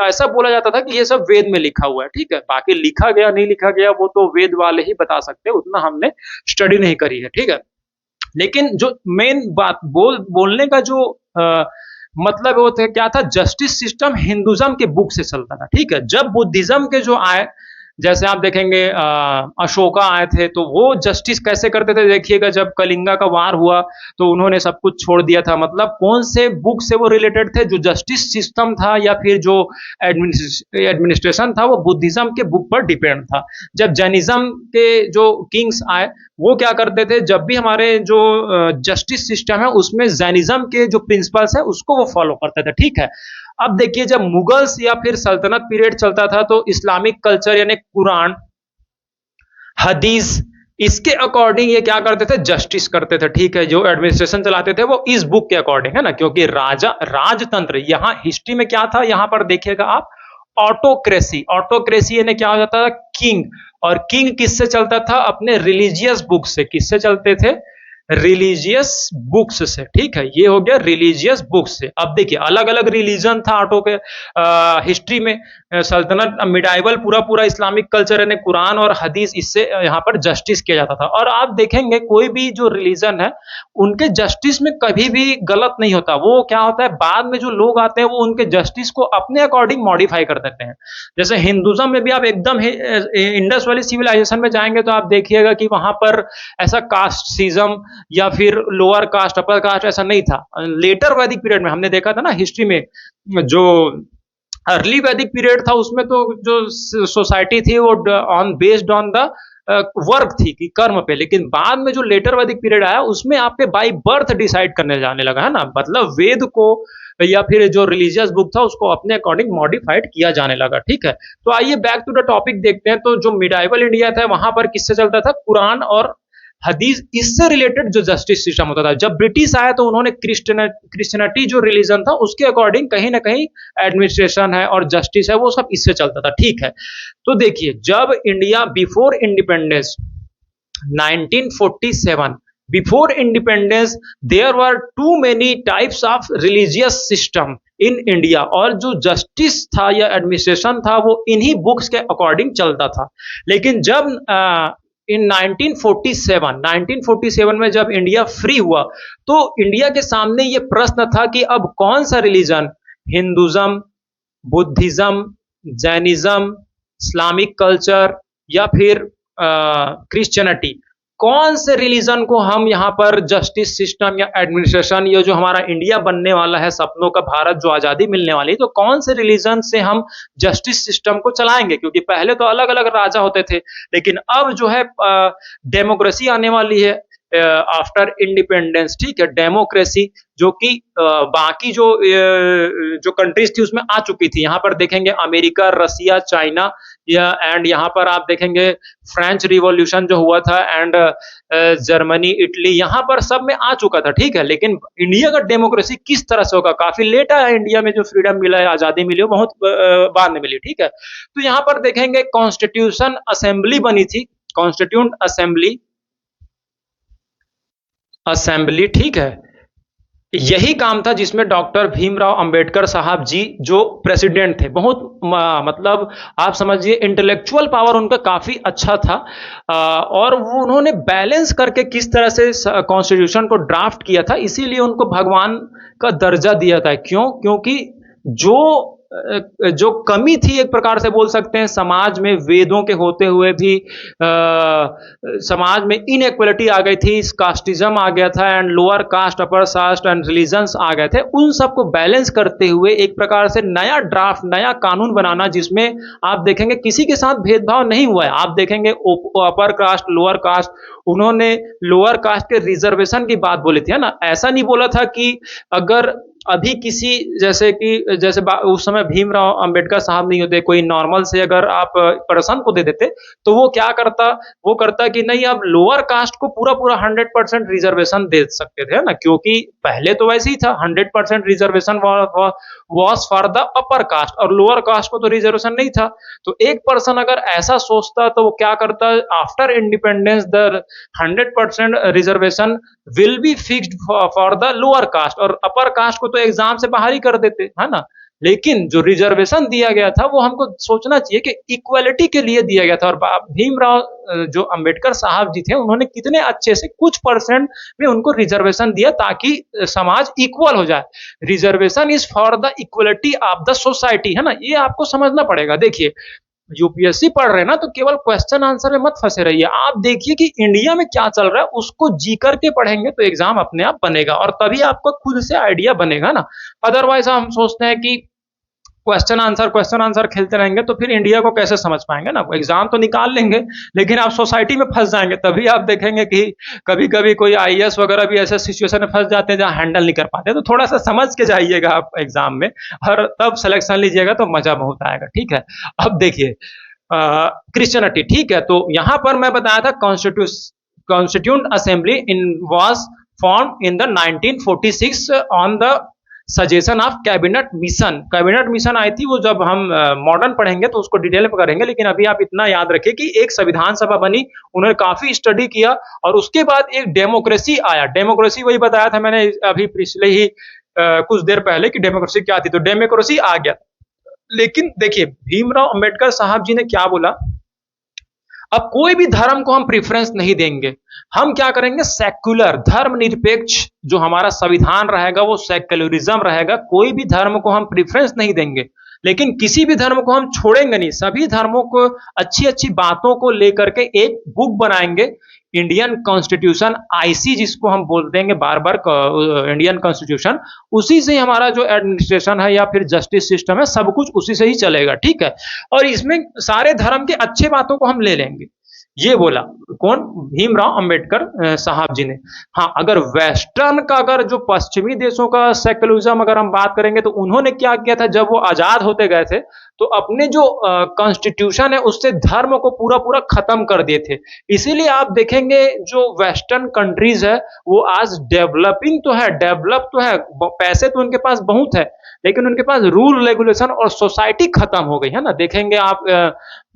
ऐसा बोला जाता था कि ये सब वेद में लिखा हुआ है। ठीक है, बाकी लिखा गया नहीं लिखा गया वो तो वेद वाले ही बता सकते हैं, उतना हमने स्टडी नहीं करी है। ठीक है, लेकिन जो मेन बात बोलने का जो मतलब वो थे क्या था, जस्टिस सिस्टम हिंदुज्म के बुक से चलता था। ठीक है, जब बुद्धिज्म के जो आए, जैसे आप देखेंगे अशोका आए थे, तो वो जस्टिस कैसे करते थे, देखिएगा जब कलिंगा का वार हुआ तो उन्होंने सब कुछ छोड़ दिया था। मतलब कौन से बुक से वो रिलेटेड थे, जो जस्टिस सिस्टम था या फिर जो एडमिनिस्ट्रेशन था वो बुद्धिज्म के बुक पर डिपेंड था। जब जैनिज्म के जो किंग्स आए, वो क्या करते थे, जब भी हमारे जो जस्टिस सिस्टम है उसमें जैनिज्म के जो प्रिंसिपल्स है उसको वो फॉलो करते थे। ठीक है, अब देखिए जब मुगल्स या फिर सल्तनत पीरियड चलता था तो इस्लामिक कल्चर यानी कुरान, हदीस, इसके अकॉर्डिंग ये क्या करते थे, जस्टिस करते थे। ठीक है, जो एडमिनिस्ट्रेशन चलाते थे वो इस बुक के अकॉर्डिंग है ना, क्योंकि राजा राजतंत्र, यहां हिस्ट्री में क्या था, यहां पर देखिएगा आप ऑटोक्रेसी, ऑटोक्रेसी यानी क्या हो जाता था, किंग। और किंग किससे चलता था, अपने रिलीजियस बुक से। किससे चलते थे, रिलीजियस बुक्स से। ठीक है, ये हो गया रिलीजियस बुक्स से। अब देखिए अलग अलग रिलीजन था ऑटो के हिस्ट्री में। सल्तनत मिडाइवल पूरा पूरा इस्लामिक कल्चर यानी कुरान और हदीस, इससे यहाँ पर जस्टिस किया जाता था। और आप देखेंगे कोई भी जो रिलीजन है उनके जस्टिस में कभी भी गलत नहीं होता। वो क्या होता है, बाद में जो लोग आते हैं वो उनके जस्टिस को अपने अकॉर्डिंग मॉडिफाई कर देते हैं। जैसे हिंदुज्म में भी आप एकदम इंडस वाली सिविलाइजेशन में जाएंगे तो आप देखिएगा कि वहां पर ऐसा कास्टिज्म या फिर लोअर कास्ट अपर कास्ट ऐसा नहीं था। लेटर वैदिक पीरियड में हमने देखा था ना हिस्ट्री में, जो अर्ली वैदिक पीरियड था उसमें तो जो सोसाइटी थी वो on based on the work थी कि कर्म पे, लेकिन बाद में जो लेटर वैदिक पीरियड आया उसमें आपके बाय बर्थ डिसाइड करने जाने लगा है ना। मतलब वेद को या फिर जो रिलीजियस बुक था उसको अपने अकॉर्डिंग मॉडिफाइड किया जाने लगा। ठीक है, तो आइए बैक टू द टॉपिक देखते हैं। तो जो मिडाइवल इंडिया था वहां पर किससे चलता था, कुरान और हदीस, इससे रिलेटेड जो जस्टिस सिस्टम होता था। जब ब्रिटिश आया तो उन्होंने क्रिश्चियनिटी जो रिलीजन था उसके अकॉर्डिंग कहीं ना कहीं एडमिनिस्ट्रेशन है और जस्टिस है वो सब इससे चलता था। ठीक है, तो देखिए जब India before independence 1947, before independence there were too many types of religious system in India, और जो जस्टिस था या एडमिनिस्ट्रेशन था वो इन्हीं बुक्स के अकॉर्डिंग चलता था। लेकिन जब इन 1947 में जब इंडिया फ्री हुआ तो इंडिया के सामने ये प्रश्न था कि अब कौन सा religion, Hinduism, Buddhism, Jainism, Islamic culture या फिर क्रिश्चियनिटी, कौन से रिलीजन को हम यहाँ पर जस्टिस सिस्टम या एडमिनिस्ट्रेशन, ये जो हमारा इंडिया बनने वाला है, सपनों का भारत जो आजादी मिलने वाली है, तो कौन से रिलीजन से हम जस्टिस सिस्टम को चलाएंगे? क्योंकि पहले तो अलग अलग राजा होते थे, लेकिन अब जो है डेमोक्रेसी आने वाली है आफ्टर इंडिपेंडेंस, ठीक है, डेमोक्रेसी जो कि बाकी जो कंट्रीज थी उसमें आ चुकी थी। यहाँ पर देखेंगे अमेरिका, रसिया, चाइना, या एंड यहाँ पर आप देखेंगे फ्रेंच रिवॉल्यूशन जो हुआ था, एंड जर्मनी, इटली, यहाँ पर सब में आ चुका था, ठीक है। लेकिन इंडिया का डेमोक्रेसी किस तरह से होगा? काफी लेट आया इंडिया में, जो फ्रीडम मिला है, आजादी मिली, वो बहुत बाद में मिली, ठीक है। तो यहाँ पर देखेंगे कॉन्स्टिट्यूशन असेंबली बनी थी, कॉन्स्टिट्यूंट असेंबली, असेंबली, ठीक है। यही काम था जिसमें डॉक्टर भीमराव अंबेडकर साहब जी जो प्रेसिडेंट थे, बहुत मतलब आप समझिए इंटेलेक्चुअल पावर उनका काफी अच्छा था। और वो उन्होंने बैलेंस करके किस तरह से कॉन्स्टिट्यूशन को ड्राफ्ट किया था, इसीलिए उनको भगवान का दर्जा दिया था। क्यों? क्योंकि जो जो कमी थी, एक प्रकार से बोल सकते हैं, समाज में वेदों के होते हुए भी समाज में इनइक्वलिटी आ गई थी, कास्टिज्म आ गया था, and lower caste, upper caste and religions आ गए थे। उन सबको बैलेंस करते हुए एक प्रकार से नया ड्राफ्ट, नया कानून बनाना, जिसमें आप देखेंगे किसी के साथ भेदभाव नहीं हुआ है। आप देखेंगे अपर कास्ट, लोअर कास्ट, उन्होंने लोअर कास्ट के रिजर्वेशन की बात बोली थी, है ना। ऐसा नहीं बोला था कि अगर अभी किसी, जैसे उस समय भीमराव अंबेडकर साहब नहीं होते, कोई नॉर्मल से अगर आप पर्सन को दे देते, तो वो क्या करता, वो करता कि नहीं, अब लोअर कास्ट को पूरा पूरा 100% रिजर्वेशन दे सकते थे, है ना। क्योंकि पहले तो वैसे ही था, 100% reservation was for the upper caste, और लोअर कास्ट को तो रिजर्वेशन नहीं था। तो एक पर्सन अगर ऐसा सोचता, तो वो क्या करता, after independence the 100% reservation will be fixed for the lower caste, और अपर कास्ट को तो एग्जाम से बाहर ही कर देते, है ना। लेकिन जो रिजर्वेशन दिया गया था, वो हमको सोचना चाहिए कि इक्वलिटी के लिए दिया गया था। और भीमराव जो अंबेडकर साहब जी थे, उन्होंने कितने अच्छे से कुछ परसेंट में उनको रिजर्वेशन दिया, ताकि समाज इक्वल हो जाए। Reservation is for the equality of the society, है ना। ये आपको समझना पड़ेगा। देखिए, यूपीएससी पढ़ रहे हैं ना, तो केवल क्वेश्चन आंसर में मत फंसे रहिए। आप देखिए कि इंडिया में क्या चल रहा है, उसको जी करके पढ़ेंगे तो एग्जाम अपने आप बनेगा, और तभी आपको खुद से आइडिया बनेगा ना। अदरवाइज हम सोचते हैं कि क्वेश्चन आंसर खेलते रहेंगे, तो फिर इंडिया को कैसे समझ पाएंगे ना। एग्जाम तो निकाल लेंगे, लेकिन आप सोसाइटी में फंस जाएंगे। तभी आप देखेंगे कि कभी कभी कोई आईएएस वगैरह भी ऐसे सिचुएशन में फंस जाते हैं जहां हैंडल नहीं कर पाते। तो थोड़ा सा समझ के जाइएगा आप एग्जाम में, और तब सिलेक्शन लीजिएगा तो मजा बहुत आएगा, ठीक है। अब देखिए क्रिश्चियनिटी, ठीक है। तो यहां पर मैं बताया था constituent assembly in was form in the 1946 on the suggestion of cabinet mission. Cabinet mission आई थी, वो जब हम मॉडर्न पढ़ेंगे तो उसको डिटेल में करेंगे, लेकिन अभी आप इतना याद रखिए कि एक संविधान सभा बनी, उन्होंने काफी स्टडी किया, और उसके बाद एक डेमोक्रेसी आया। डेमोक्रेसी वही बताया था मैंने अभी पिछले ही कुछ देर पहले कि डेमोक्रेसी क्या थी, तो डेमोक्रेसी आ गया। लेकिन देखिए भीमराव अंबेडकर साहब जी ने क्या बोला, अब कोई भी धर्म को हम प्रेफरेंस नहीं देंगे, हम क्या करेंगे, सेक्युलर, धर्मनिरपेक्ष जो हमारा संविधान रहेगा वो सेक्युलरिज्म रहेगा। कोई भी धर्म को हम प्रेफरेंस नहीं देंगे, लेकिन किसी भी धर्म को हम छोड़ेंगे नहीं। सभी धर्मों को अच्छी अच्छी बातों को लेकर के एक बुक बनाएंगे, इंडियन कॉन्स्टिट्यूशन, आईसी जिसको हम बोल देंगे बार बार, इंडियन कॉन्स्टिट्यूशन। उसी से हमारा जो एडमिनिस्ट्रेशन है या फिर जस्टिस सिस्टम है, सब कुछ उसी से ही चलेगा, ठीक है। और इसमें सारे धर्म के अच्छे बातों को हम ले लेंगे, ये बोला कौन, भीमराव अंबेडकर साहब जी ने। हाँ, अगर वेस्टर्न का, अगर जो पश्चिमी देशों का सेक्युलरिज्म अगर हम बात करेंगे, तो उन्होंने क्या किया था, जब वो आजाद होते गए थे, तो अपने जो कॉन्स्टिट्यूशन है उससे धर्म को पूरा पूरा खत्म कर दिए थे। इसीलिए आप देखेंगे जो वेस्टर्न कंट्रीज है, वो आज डेवलपिंग तो है, डेवलप तो है, पैसे तो उनके पास बहुत है, लेकिन उनके पास रूल रेगुलेशन और सोसाइटी खत्म हो गई है ना। देखेंगे आप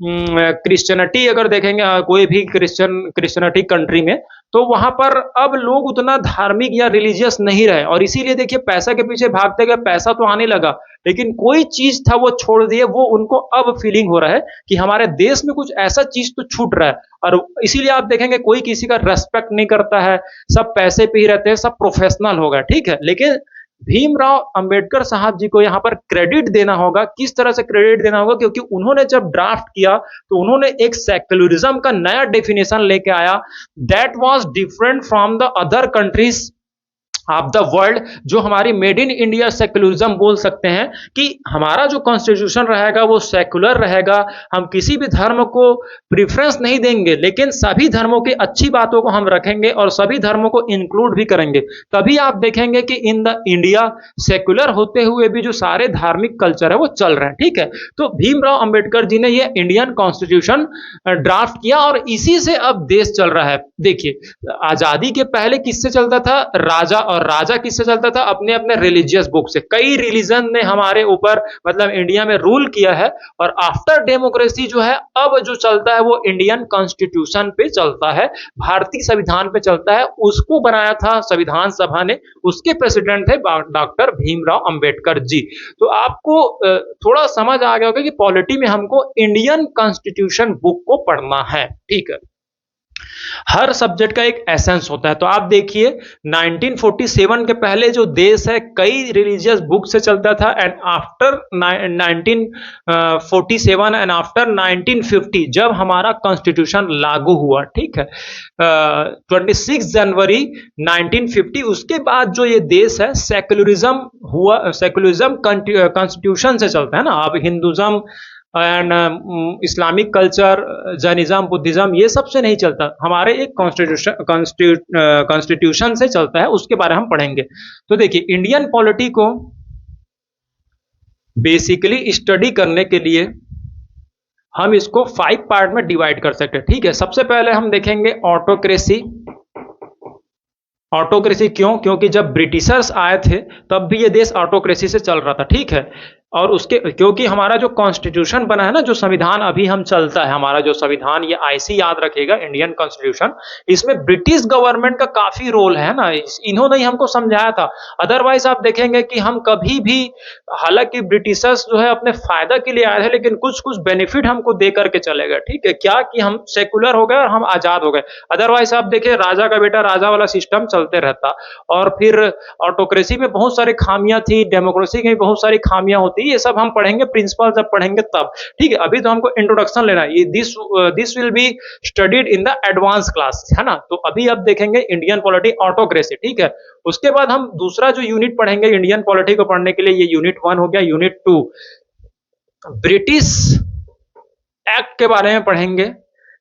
क्रिश्चियनिटी अगर देखेंगे कोई भी क्रिश्चियनिटी कंट्री में, तो वहां पर अब लोग उतना धार्मिक या रिलीजियस नहीं रहे, और इसीलिए देखिए पैसा के पीछे भागते गए, पैसा तो आने लगा, लेकिन कोई चीज था वो छोड़ दिए। वो उनको अब फीलिंग हो रहा है कि हमारे देश में कुछ ऐसा चीज तो छूट रहा है, और इसीलिए आप देखेंगे कोई किसी का रेस्पेक्ट नहीं करता है, सब पैसे पे ही रहते हैं, सब प्रोफेशनल हो गए, ठीक है। लेकिन भीमराव अंबेडकर साहब जी को यहाँ पर क्रेडिट देना होगा। किस तरह से क्रेडिट देना होगा? क्योंकि उन्होंने जब ड्राफ्ट किया तो उन्होंने एक सेक्युलरिज्म का नया डेफिनेशन लेके आया, that was different from the other countries of the world, जो हमारी मेड इन इंडिया सेक्युलरिज्म बोल सकते हैं कि हमारा जो कॉन्स्टिट्यूशन रहेगा वो सेक्युलर रहेगा। हम किसी भी धर्म को प्रेफरेंस नहीं देंगे, लेकिन सभी धर्मों की अच्छी बातों को हम रखेंगे और सभी धर्मों को इंक्लूड भी करेंगे। तभी आप देखेंगे कि इन द इंडिया सेक्युलर होते हुए भी जो सारे धार्मिक कल्चर है वो चल रहे हैं। ठीक है, तो भीमराव अंबेडकर जी ने ये इंडियन कॉन्स्टिट्यूशन ड्राफ्ट किया और इसी से अब देश चल रहा है। देखिए, आजादी के पहले किससे चलता था? राजा। और राजा किससे चलता था? अपने अपने रिलीजियस बुक से। कई रिलीजन ने हमारे ऊपर मतलब इंडिया में रूल किया है, और आफ्टर डेमोक्रेसी जो है अब जो चलता है वो इंडियन कॉन्स्टिट्यूशन पे चलता है, भारतीय संविधान पे चलता है। उसको बनाया था संविधान सभा ने, उसके प्रेसिडेंट थे डॉक्टर भीमराव अंबेडकर जी। तो आपको थोड़ा समझ आ गया होगा कि पॉलिटी में हमको इंडियन कॉन्स्टिट्यूशन बुक को पढ़ना है। ठीक है, हर सब्जेक्ट का एक एसेंस होता है। तो आप देखिए 1947 के पहले जो देश है कई रिलीजियस बुक से चलता था, एंड आफ्टर 1947 एंड आफ्टर 1950 जब हमारा कॉन्स्टिट्यूशन लागू हुआ, ठीक है, 26 जनवरी 1950, उसके बाद जो ये देश है सेक्युलरिज्म हुआ। सेक्युलरिज्म कॉन्स्टिट्यूशन से चलता है ना। अब Hinduism and Islamic culture, Jainism, Buddhism, ये सब से नहीं चलता, हमारे एक कॉन्स्टिट्यूशन से चलता है। उसके बारे में हम पढ़ेंगे। तो देखिए, इंडियन पॉलिटी को बेसिकली स्टडी करने के लिए हम इसको 5 पार्ट में डिवाइड कर सकते हैं। ठीक है, सबसे पहले हम देखेंगे ऑटोक्रेसी। ऑटोक्रेसी क्यों? क्योंकि जब ब्रिटिशर्स आए थे तब भी ये देश ऑटोक्रेसी से चल रहा था। ठीक है, और उसके क्योंकि हमारा जो कॉन्स्टिट्यूशन बना है ना, जो संविधान अभी हम चलता है, हमारा जो संविधान, ये आईसी याद रखेगा, इंडियन कॉन्स्टिट्यूशन, इसमें ब्रिटिश गवर्नमेंट का काफी रोल है ना। इन्होंने ही हमको समझाया था। अदरवाइज आप देखेंगे कि हम कभी भी, हालांकि ब्रिटिशर्स जो है अपने फायदा के लिए आए थे, लेकिन कुछ कुछ बेनिफिट हमको दे करके चले गए। ठीक है, क्या कि हम सेकुलर हो गए और हम आजाद हो गए। अदरवाइज आप देखिए, राजा का बेटा राजा वाला सिस्टम चलते रहता। और फिर ऑटोक्रेसी में बहुत सारी खामियां थी, डेमोक्रेसी में बहुत सारी खामियां होती। ये सब हम पढ़ेंगे, प्रिंसिपल जब पढ़ेंगे तब। ठीक है, अभी तो हमको इंट्रोडक्शन लेना है। This will be studied in the advance class, है ना। तो अभी अब देखेंगे इंडियन पॉलिटी, ऑटोक्रेसी। ठीक है, उसके बाद हम दूसरा जो यूनिट पढ़ेंगे इंडियन पॉलिटी को पढ़ने के लिए, ये यूनिट 1 हो गया। यूनिट 2 ब्रिटिश एक्ट के बारे में पढ़ेंगे।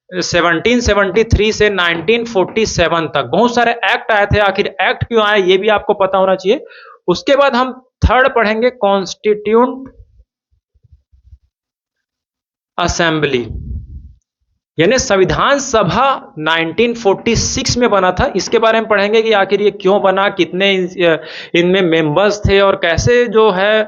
1773 से 1947 तक बहुत सारे एक्ट आए थे। आखिर एक्ट क्यों आए ये भी आपको पता होना चाहिए। उसके बाद हम थर्ड पढ़ेंगे कॉन्स्टिट्यूंट असेंबली, यानी संविधान सभा 1946 में बना था। इसके बारे में पढ़ेंगे कि आखिर ये क्यों बना, कितने इनमें मेंबर्स थे, और कैसे जो है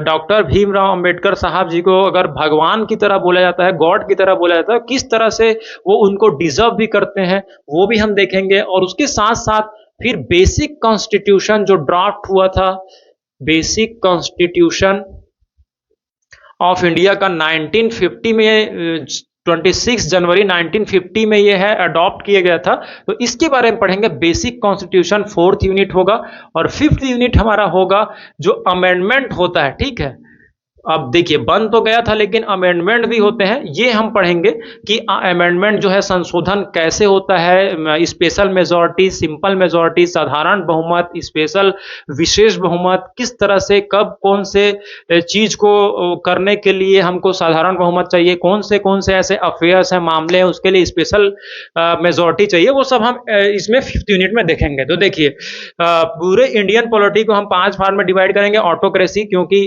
डॉक्टर भीमराव अंबेडकर साहब जी को अगर भगवान की तरह बोला जाता है, गॉड की तरह बोला जाता है, किस तरह से वो उनको डिजर्व भी करते हैं, वो भी हम देखेंगे। और उसके साथ साथ फिर बेसिक कॉन्स्टिट्यूशन जो ड्राफ्ट हुआ था, बेसिक कॉन्स्टिट्यूशन ऑफ इंडिया का 1950 में, 26 जनवरी 1950 में ये है अडॉप्ट किया गया था। तो इसके बारे में पढ़ेंगे। बेसिक कॉन्स्टिट्यूशन 4th यूनिट होगा, और 5th यूनिट हमारा होगा जो अमेंडमेंट होता है। ठीक है, अब देखिए, बन तो गया था लेकिन अमेंडमेंट भी होते हैं, ये हम पढ़ेंगे कि अमेंडमेंट जो है संशोधन कैसे होता है, स्पेशल मेजॉरिटी, सिंपल मेजॉरिटी, साधारण बहुमत, स्पेशल विशेष बहुमत, किस तरह से कब कौन से चीज को करने के लिए हमको साधारण बहुमत चाहिए, कौन से ऐसे अफेयर्स हैं, मामले हैं, उसके लिए स्पेशल मेजॉरिटी चाहिए। वो सब हम इसमें 5th यूनिट में देखेंगे। तो देखिए, पूरे इंडियन पॉलिटी को हम 5 भाग में डिवाइड करेंगे। ऑटोक्रेसी, क्योंकि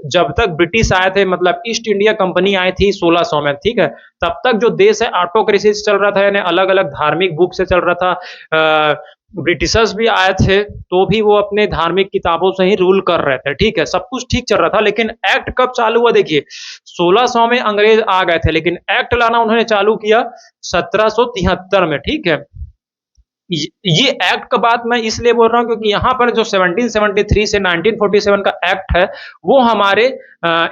जब तक ब्रिटिश आए थे, मतलब ईस्ट इंडिया कंपनी आई थी 1600 में, ठीक है, तब तक जो देश है ऑटोक्रेसी से चल रहा था, यानी अलग अलग धार्मिक बुक से चल रहा था। ब्रिटिशर्स भी आए थे तो भी वो अपने धार्मिक किताबों से ही रूल कर रहे थे। ठीक है, सब कुछ ठीक चल रहा था। लेकिन एक्ट कब चालू हुआ? देखिए, 1600 में अंग्रेज आ गए थे, लेकिन एक्ट लाना उन्होंने चालू किया 1773 में। ठीक है, ये एक्ट का बात मैं इसलिए बोल रहा हूँ क्योंकि यहाँ पर जो 1773 से 1947 का एक्ट है वो हमारे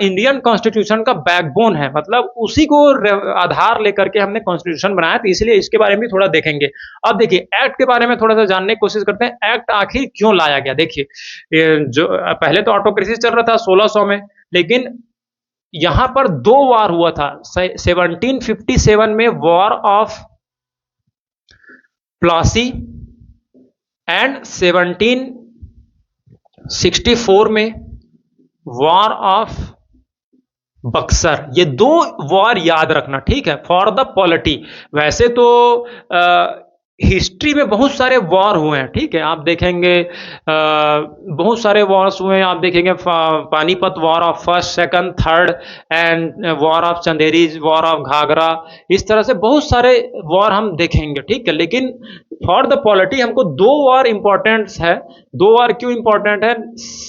इंडियन कॉन्स्टिट्यूशन का बैकबोन है, मतलब उसी को आधार लेकर के हमने कॉन्स्टिट्यूशन बनाया, तो इसलिए इसके बारे में भी थोड़ा देखेंगे। अब देखिए एक्ट के बारे में थोड़ा सा जानने की कोशिश करते हैं, एक्ट आखिर क्यों लाया गया। देखिए जो पहले तो ऑटोक्रेसी चल रहा था 1600 में, लेकिन यहाँ पर दो वार हुआ था। 1757 में वॉर ऑफ प्लासी एंड 1764 में वॉर ऑफ बक्सर। ये दो वॉर याद रखना, ठीक है, फॉर द पॉलिटी। वैसे तो हिस्ट्री में बहुत सारे वॉर हुए हैं, ठीक है, आप देखेंगे बहुत सारे वॉर्स हुए हैं, आप देखेंगे Panipat war of first second third and war of Chanderi, war of Ghaghra, इस तरह से बहुत सारे वॉर हम देखेंगे, ठीक है। लेकिन फॉर द पॉलिटी हमको दो वॉर इंपॉर्टेंट है। दो वॉर क्यों इंपॉर्टेंट है?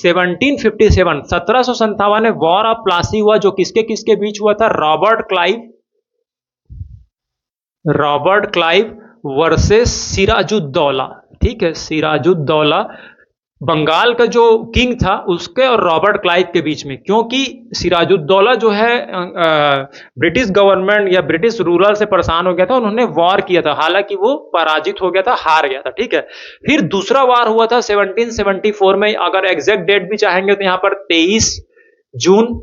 1757 में वॉर ऑफ प्लासी हुआ, जो किसके किसके बीच हुआ था? रॉबर्ट क्लाइव वर्सेस सिराजुद्दौला, ठीक है, सिराजुद्दौला बंगाल का जो किंग था उसके और रॉबर्ट क्लाइव के बीच में। क्योंकि सिराजुद्दौला जो है ब्रिटिश गवर्नमेंट या ब्रिटिश रूलर से परेशान हो गया था, उन्होंने वॉर किया था, हालांकि वो पराजित हो गया था, हार गया था, ठीक है। फिर दूसरा वार हुआ था 1774 में, अगर एग्जैक्ट डेट भी चाहेंगे तो यहां पर 23 जून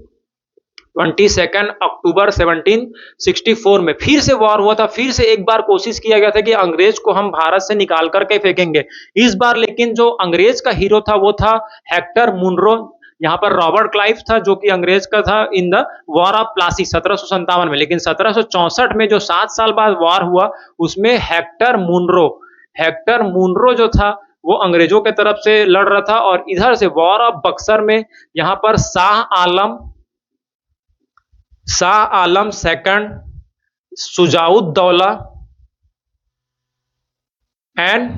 22 अक्टूबर 1764 में फिर से वॉर हुआ था। फिर से एक बार कोशिश किया गया था कि अंग्रेज को हम भारत से निकाल करके फेंकेंगे। इस बार लेकिन जो अंग्रेज का हीरो था वो था हेक्टर मुनरो। यहाँ पर रॉबर्ट क्लाइव था जो कि अंग्रेज का था in the war of Plassey 1757 में। लेकिन 1764 में जो 7 साल बाद वॉर हुआ उसमें हेक्टर मुनरो जो था वो अंग्रेजों के तरफ से लड़ रहा था। और इधर से वॉर ऑफ बक्सर में यहाँ पर शाह आलम सेकंड, सुजाउद्दौला एंड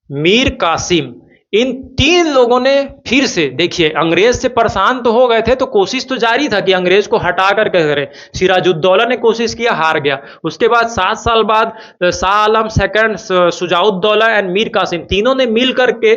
मीर कासिम, इन तीन लोगों ने फिर से, देखिए अंग्रेज से परेशान तो हो गए थे तो कोशिश तो जारी था कि अंग्रेज को हटा कर के करें। सिराजुद्दौला ने कोशिश किया, हार गया। उसके बाद 7 साल बाद शाह आलम सेकंड, सुजाउद्दौला एंड मीर कासिम, तीनों ने मिल करके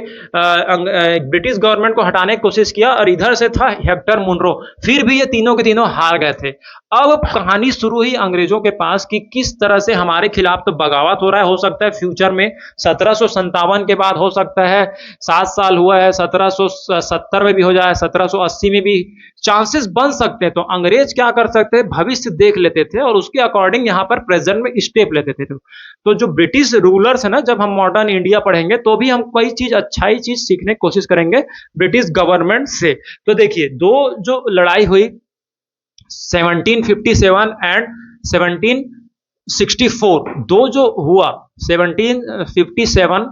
ब्रिटिश गवर्नमेंट को हटाने की कोशिश किया। और इधर से था हेक्टर मुनरो, फिर भी ये तीनों के तीनों हार गए थे। अब कहानी शुरू हुई अंग्रेजों के पास कि किस तरह से हमारे खिलाफ तो बगावत हो रहा है, हो सकता है फ्यूचर में 1757 के बाद हो सकता है, 7 साल हुआ है, 1770 में भी हो जाए, 1780 में भी चांसेस बन सकते हैं। तो अंग्रेज क्या कर सकते हैं, भविष्य देख लेते थे और उसके अकॉर्डिंग यहाँ पर प्रेजेंट में स्टेप लेते थे। तो जो ब्रिटिश रूलर्स है ना, जब हम मॉडर्न इंडिया पढ़ेंगे तो भी हम कोई चीज अच्छा ही चीज सीखने की कोशिश करेंगे ब्रिटिश गवर्नमेंट से। तो देखिए दो जो लड़ाई हुई 1757 एंड 1764, दो जो हुआ 1757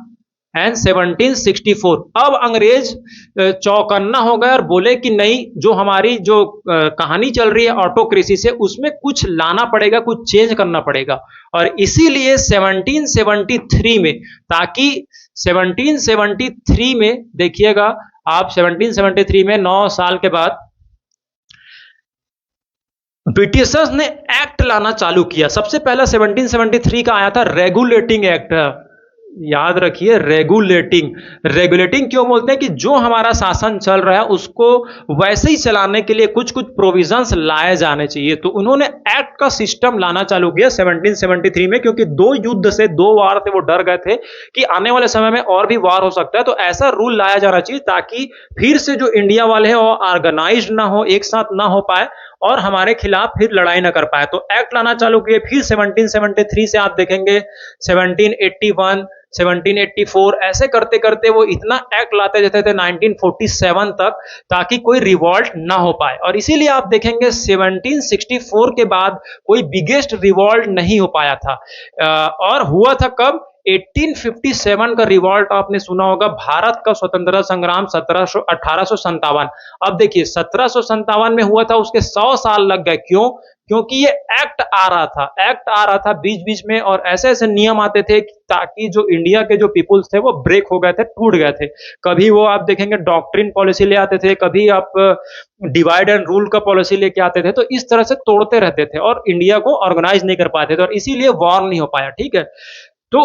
एंड 1764, अब अंग्रेज चौकन्ना हो गए और बोले कि नहीं, जो हमारी जो कहानी चल रही है ऑटोक्रेसी से, उसमें कुछ लाना पड़ेगा, कुछ चेंज करना पड़ेगा। और इसीलिए 1773 में, ताकि 1773 में देखिएगा आप, 1773 में 9 साल के बाद ब्रिटिशर्स ने एक्ट लाना चालू किया। सबसे पहला 1773 का आया था रेगुलेटिंग एक्ट। याद रखिए, रेगुलेटिंग क्यों बोलते हैं कि जो हमारा शासन चल रहा है उसको वैसे ही चलाने के लिए कुछ कुछ प्रोविजंस लाए जाने चाहिए। तो उन्होंने एक्ट का सिस्टम लाना चालू किया 1773 में, क्योंकि दो युद्ध से, दो वार से वो डर गए थे कि आने वाले समय में और भी वार हो सकता है। तो ऐसा रूल लाया जाना चाहिए ताकि फिर से जो इंडिया वाले हैं वो ऑर्गेनाइज्ड ना हो, एक साथ ना हो पाए और हमारे खिलाफ फिर लड़ाई ना कर पाए। तो एक्ट लाना चालू किए। फिर 1773 से आप देखेंगे 1781, 1784, ऐसे करते करते वो इतना एक्ट लाते जाते थे 1947 तक, ताकि कोई रिवॉल्ट ना हो पाए। और इसीलिए आप देखेंगे 1764 के बाद कोई बिगेस्ट रिवॉल्ट नहीं हो पाया था। और हुआ था कब? 1857 का रिवॉल्ट आपने सुना होगा, भारत का स्वतंत्रता संग्राम 1857। अब देखिए 1757 में हुआ था, उसके 100 साल लग गए। क्यों? क्योंकि ये एक्ट आ रहा था बीच बीच में, और ऐसे ऐसे नियम आते थे ताकि जो इंडिया के जो पीपुल्स थे वो ब्रेक हो गए थे, टूट गए थे। कभी वो आप देखेंगे डॉक्ट्रिन पॉलिसी ले आते थे, कभी आप डिवाइड एंड रूल का पॉलिसी लेके आते थे। तो इस तरह से तोड़ते रहते थे और इंडिया को ऑर्गेनाइज नहीं कर पाते थे, और इसीलिए वॉर नहीं हो पाया, ठीक है। तो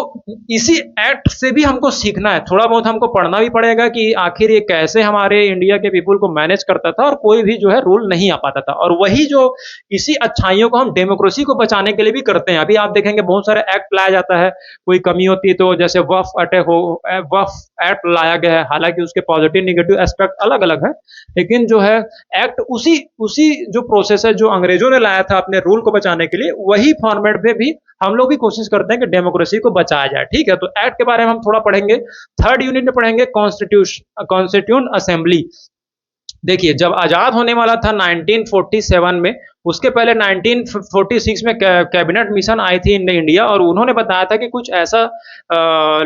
इसी एक्ट से भी हमको सीखना है, थोड़ा बहुत हमको पढ़ना भी पड़ेगा कि आखिर ये कैसे हमारे इंडिया के पीपल को मैनेज करता था और कोई भी जो है रूल नहीं आ पाता था। और वही जो इसी अच्छाइयों को हम डेमोक्रेसी को बचाने के लिए भी करते हैं। अभी आप देखेंगे बहुत सारे एक्ट लाया जाता है, कोई कमी होती है तो जैसे वक्फ एक्ट लाया गया है, हालांकि उसके पॉजिटिव निगेटिव एस्पेक्ट अलग अलग है, लेकिन जो है एक्ट उसी उसी जो प्रोसेस है जो अंग्रेजों ने लाया था अपने रूल को बचाने के लिए, वही फॉर्मेट में भी हम लोग भी कोशिश करते हैं कि डेमोक्रेसी को बचाया जाए। ठीक है, तो एक्ट के बारे में हम थोड़ा पढ़ेंगे। थर्ड यूनिट में पढ़ेंगे कॉन्स्टिट्यूशन असेंबली। देखिए, जब आजाद होने वाला था 1947 में, उसके पहले 1946 में कैबिनेट मिशन आई थी इन इंडिया, और उन्होंने बताया था कि कुछ ऐसा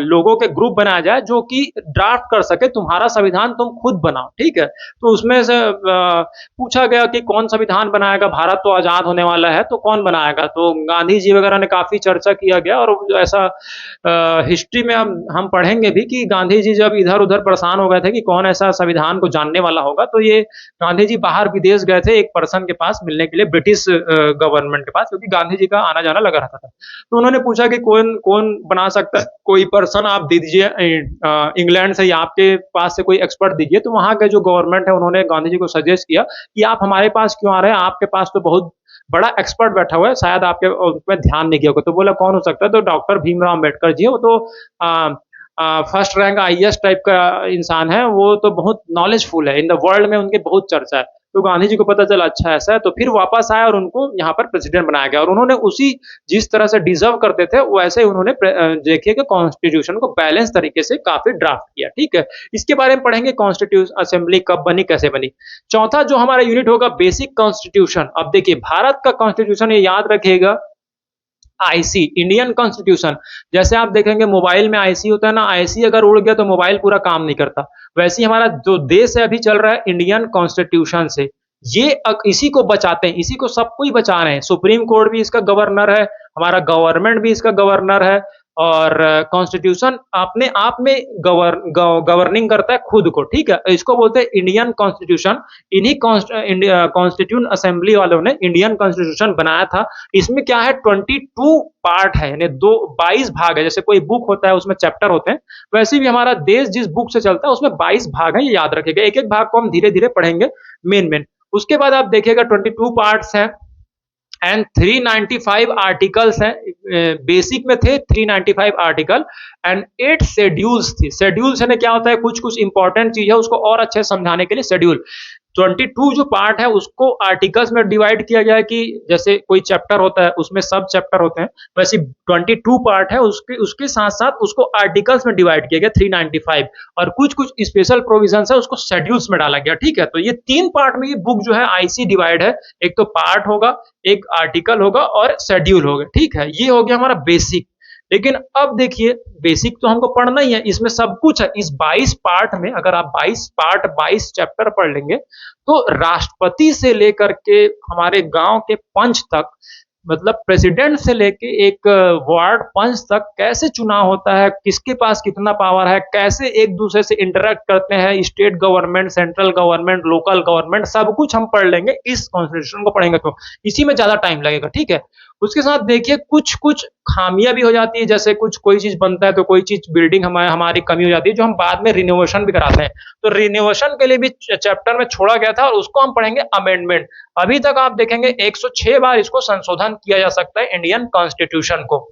लोगों के ग्रुप बनाया जाए जो कि ड्राफ्ट कर सके तुम्हारा संविधान, तुम खुद बनाओ। ठीक है, तो उसमें से पूछा गया कि कौन संविधान बनाएगा, भारत तो आजाद होने वाला है तो कौन बनाएगा। तो गांधी जी वगैरह ने काफी चर्चा किया गया, और ऐसा हिस्ट्री में हम पढ़ेंगे भी कि गांधी जी जब इधर उधर परेशान हो गए थे कि कौन ऐसा संविधान को जानने वाला होगा, तो ये गांधी जी बाहर विदेश गए थे एक पर्सन के पास मिलने के लिए, ब्रिटिश गवर्नमेंट के पास, क्योंकि गांधी जी का आना जाना लगा रहता था। तो उन्होंने पूछा कि कौन कौन बना सकता है, कोई पर्सन आप दे दीजिए इंग्लैंड से, या आपके पास से कोई एक्सपर्ट दीजिए। तो वहां के जो गवर्नमेंट है उन्होंने गांधी जी को सजेस्ट किया कि आप हमारे पास क्यों आ रहे हैं, आपके पास तो बहुत बड़ा एक्सपर्ट बैठा हुआ है, शायद आपके उस पर ध्यान नहीं किया होगा। तो बोला कौन हो सकता है, तो डॉक्टर भीमराव अम्बेडकर जी है, वो तो फर्स्ट रैंक आईएएस टाइप का इंसान है, वो तो बहुत नॉलेजफुल है, इन द वर्ल्ड में उनकी बहुत चर्चा है। तो गांधी जी को पता चला अच्छा ऐसा है, तो फिर वापस आया और उनको यहाँ पर प्रेसिडेंट बनाया गया, और उन्होंने उसी जिस तरह से डिजर्व करते थे वैसे ही उन्होंने देखिए कि कॉन्स्टिट्यूशन को बैलेंस तरीके से काफी ड्राफ्ट किया। ठीक है, इसके बारे में पढ़ेंगे कॉन्स्टिट्यूशन असेंबली कब बनी, कैसे बनी। चौथा जो हमारा यूनिट होगा बेसिक कॉन्स्टिट्यूशन। अब देखिए भारत का कॉन्स्टिट्यूशन, ये याद रखिएगा, आईसी इंडियन कॉन्स्टिट्यूशन। जैसे आप देखेंगे मोबाइल में आईसी होता है ना, आईसी अगर उड़ गया तो मोबाइल पूरा काम नहीं करता, वैसे ही हमारा जो देश है अभी चल रहा है इंडियन कॉन्स्टिट्यूशन से। ये इसी को बचाते हैं, इसी को सबको ही बचा रहे हैं। सुप्रीम कोर्ट भी इसका गवर्नर है, हमारा गवर्नमेंट भी इसका गवर्नर है, और कॉन्स्टिट्यूशन अपने आप में गवर्निंग करता है खुद को। ठीक है, इसको बोलते हैं इंडियन कॉन्स्टिट्यूशन। इन्हीं कॉन्स्टिट्यूशन असेंबली वालों ने इंडियन कॉन्स्टिट्यूशन बनाया था। इसमें क्या है, 22 पार्ट है, यानी 22 भाग है। जैसे कोई बुक होता है उसमें चैप्टर होते हैं, वैसे भी हमारा देश जिस बुक से चलता है उसमें 22 भाग है, ये याद रखिएगा। एक एक भाग को हम धीरे धीरे पढ़ेंगे मेन मेन। उसके बाद आप देखिएगा 22 पार्ट्स हैं एंड 395 आर्टिकल्स हैं। बेसिक में थे 395 आर्टिकल एंड 8 शेड्यूल्स थी। शेड्यूल्स है क्या होता है, कुछ कुछ इंपॉर्टेंट चीज है उसको और अच्छे समझाने के लिए शेड्यूल। 22 जो पार्ट है उसको आर्टिकल्स में डिवाइड किया गया है, कि जैसे कोई चैप्टर होता है उसमें सब चैप्टर होते हैं, वैसे 22 पार्ट है, उसके उसके साथ साथ उसको आर्टिकल्स में डिवाइड किया गया 395, और कुछ कुछ स्पेशल प्रोविजन है उसको शेड्यूल्स में डाला गया। ठीक है, तो ये 3 पार्ट में ये बुक जो है आईसी डिवाइड है, एक तो पार्ट होगा, एक आर्टिकल होगा और शेड्यूल होगा। ठीक है, ये हो गया हमारा बेसिक। लेकिन अब देखिए बेसिक तो हमको पढ़ना ही है, इसमें सब कुछ है। इस 22 पार्ट में अगर आप 22 पार्ट 22 चैप्टर पढ़ लेंगे तो राष्ट्रपति से लेकर के हमारे गांव के पंच तक, मतलब प्रेसिडेंट से लेके एक वार्ड पंच तक कैसे चुनाव होता है, किसके पास कितना पावर है, कैसे एक दूसरे से इंटरेक्ट करते हैं state government, central government, local government, सब कुछ हम पढ़ लेंगे इस कॉन्स्टिट्यूशन को पढ़ेंगे तो। इसी में ज्यादा टाइम लगेगा। ठीक है, उसके साथ देखिए कुछ कुछ खामियां भी हो जाती है, जैसे कुछ कोई चीज बनता है तो कोई चीज बिल्डिंग हमारी कमी हो जाती है, जो हम बाद में रिनोवेशन भी कराते हैं। तो रिनोवेशन के लिए भी चैप्टर में छोड़ा गया था, और उसको हम पढ़ेंगे अमेंडमेंट। अभी तक आप देखेंगे 106 बार इसको संशोधन किया जा सकता है इंडियन कॉन्स्टिट्यूशन को।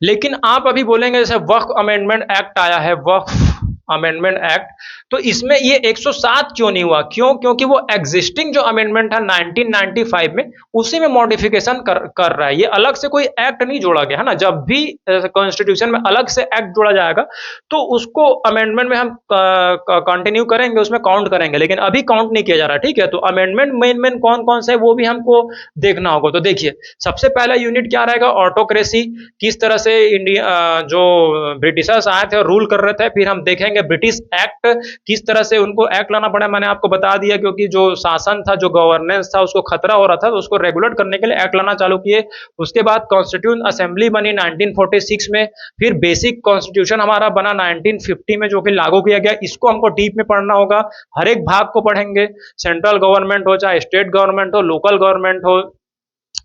लेकिन आप अभी बोलेंगे जैसे वक्फ अमेंडमेंट एक्ट आया है, वक्फ अमेंडमेंट एक्ट, तो इसमें ये 107 क्यों नहीं हुआ, क्यों, क्योंकि वो एग्जिस्टिंग जो अमेंडमेंट है 1995 में उसी में मॉडिफिकेशन कर रहा है, ये अलग से कोई एक्ट नहीं जोड़ा गया है ना। जब भी कॉन्स्टिट्यूशन में अलग से एक्ट जोड़ा जाएगा तो उसको अमेंडमेंट में हम कंटिन्यू करेंगे, उसमें काउंट करेंगे, लेकिन अभी काउंट नहीं किया जा रहा। ठीक है, तो अमेंडमेंट मेन मेन कौन कौन से है वो भी हमको देखना होगा। तो देखिए सबसे पहला यूनिट क्या रहेगा, ऑटोक्रेसी, किस तरह से इंडिया जो ब्रिटिशर्स आए थे और रूल कर रहे थे। फिर हम देखेंगे ब्रिटिश एक्ट, किस तरह से उनको एक्ट लाना पड़ा, मैंने आपको बता दिया, क्योंकि जो शासन था, जो गवर्नेंस था, उसको खतरा हो रहा था, तो उसको रेगुलेट करने के लिए एक्ट लाना चालू किए। उसके बाद कॉन्स्टिट्यूशन असेंबली बनी 1946 में, फिर बेसिक कॉन्स्टिट्यूशन हमारा बना 1950 में, जो कि लागू किया गया। इसको हमको डीप में पढ़ना होगा, हर एक भाग को पढ़ेंगे, सेंट्रल गवर्नमेंट हो चाहे स्टेट गवर्नमेंट हो, लोकल गवर्नमेंट हो,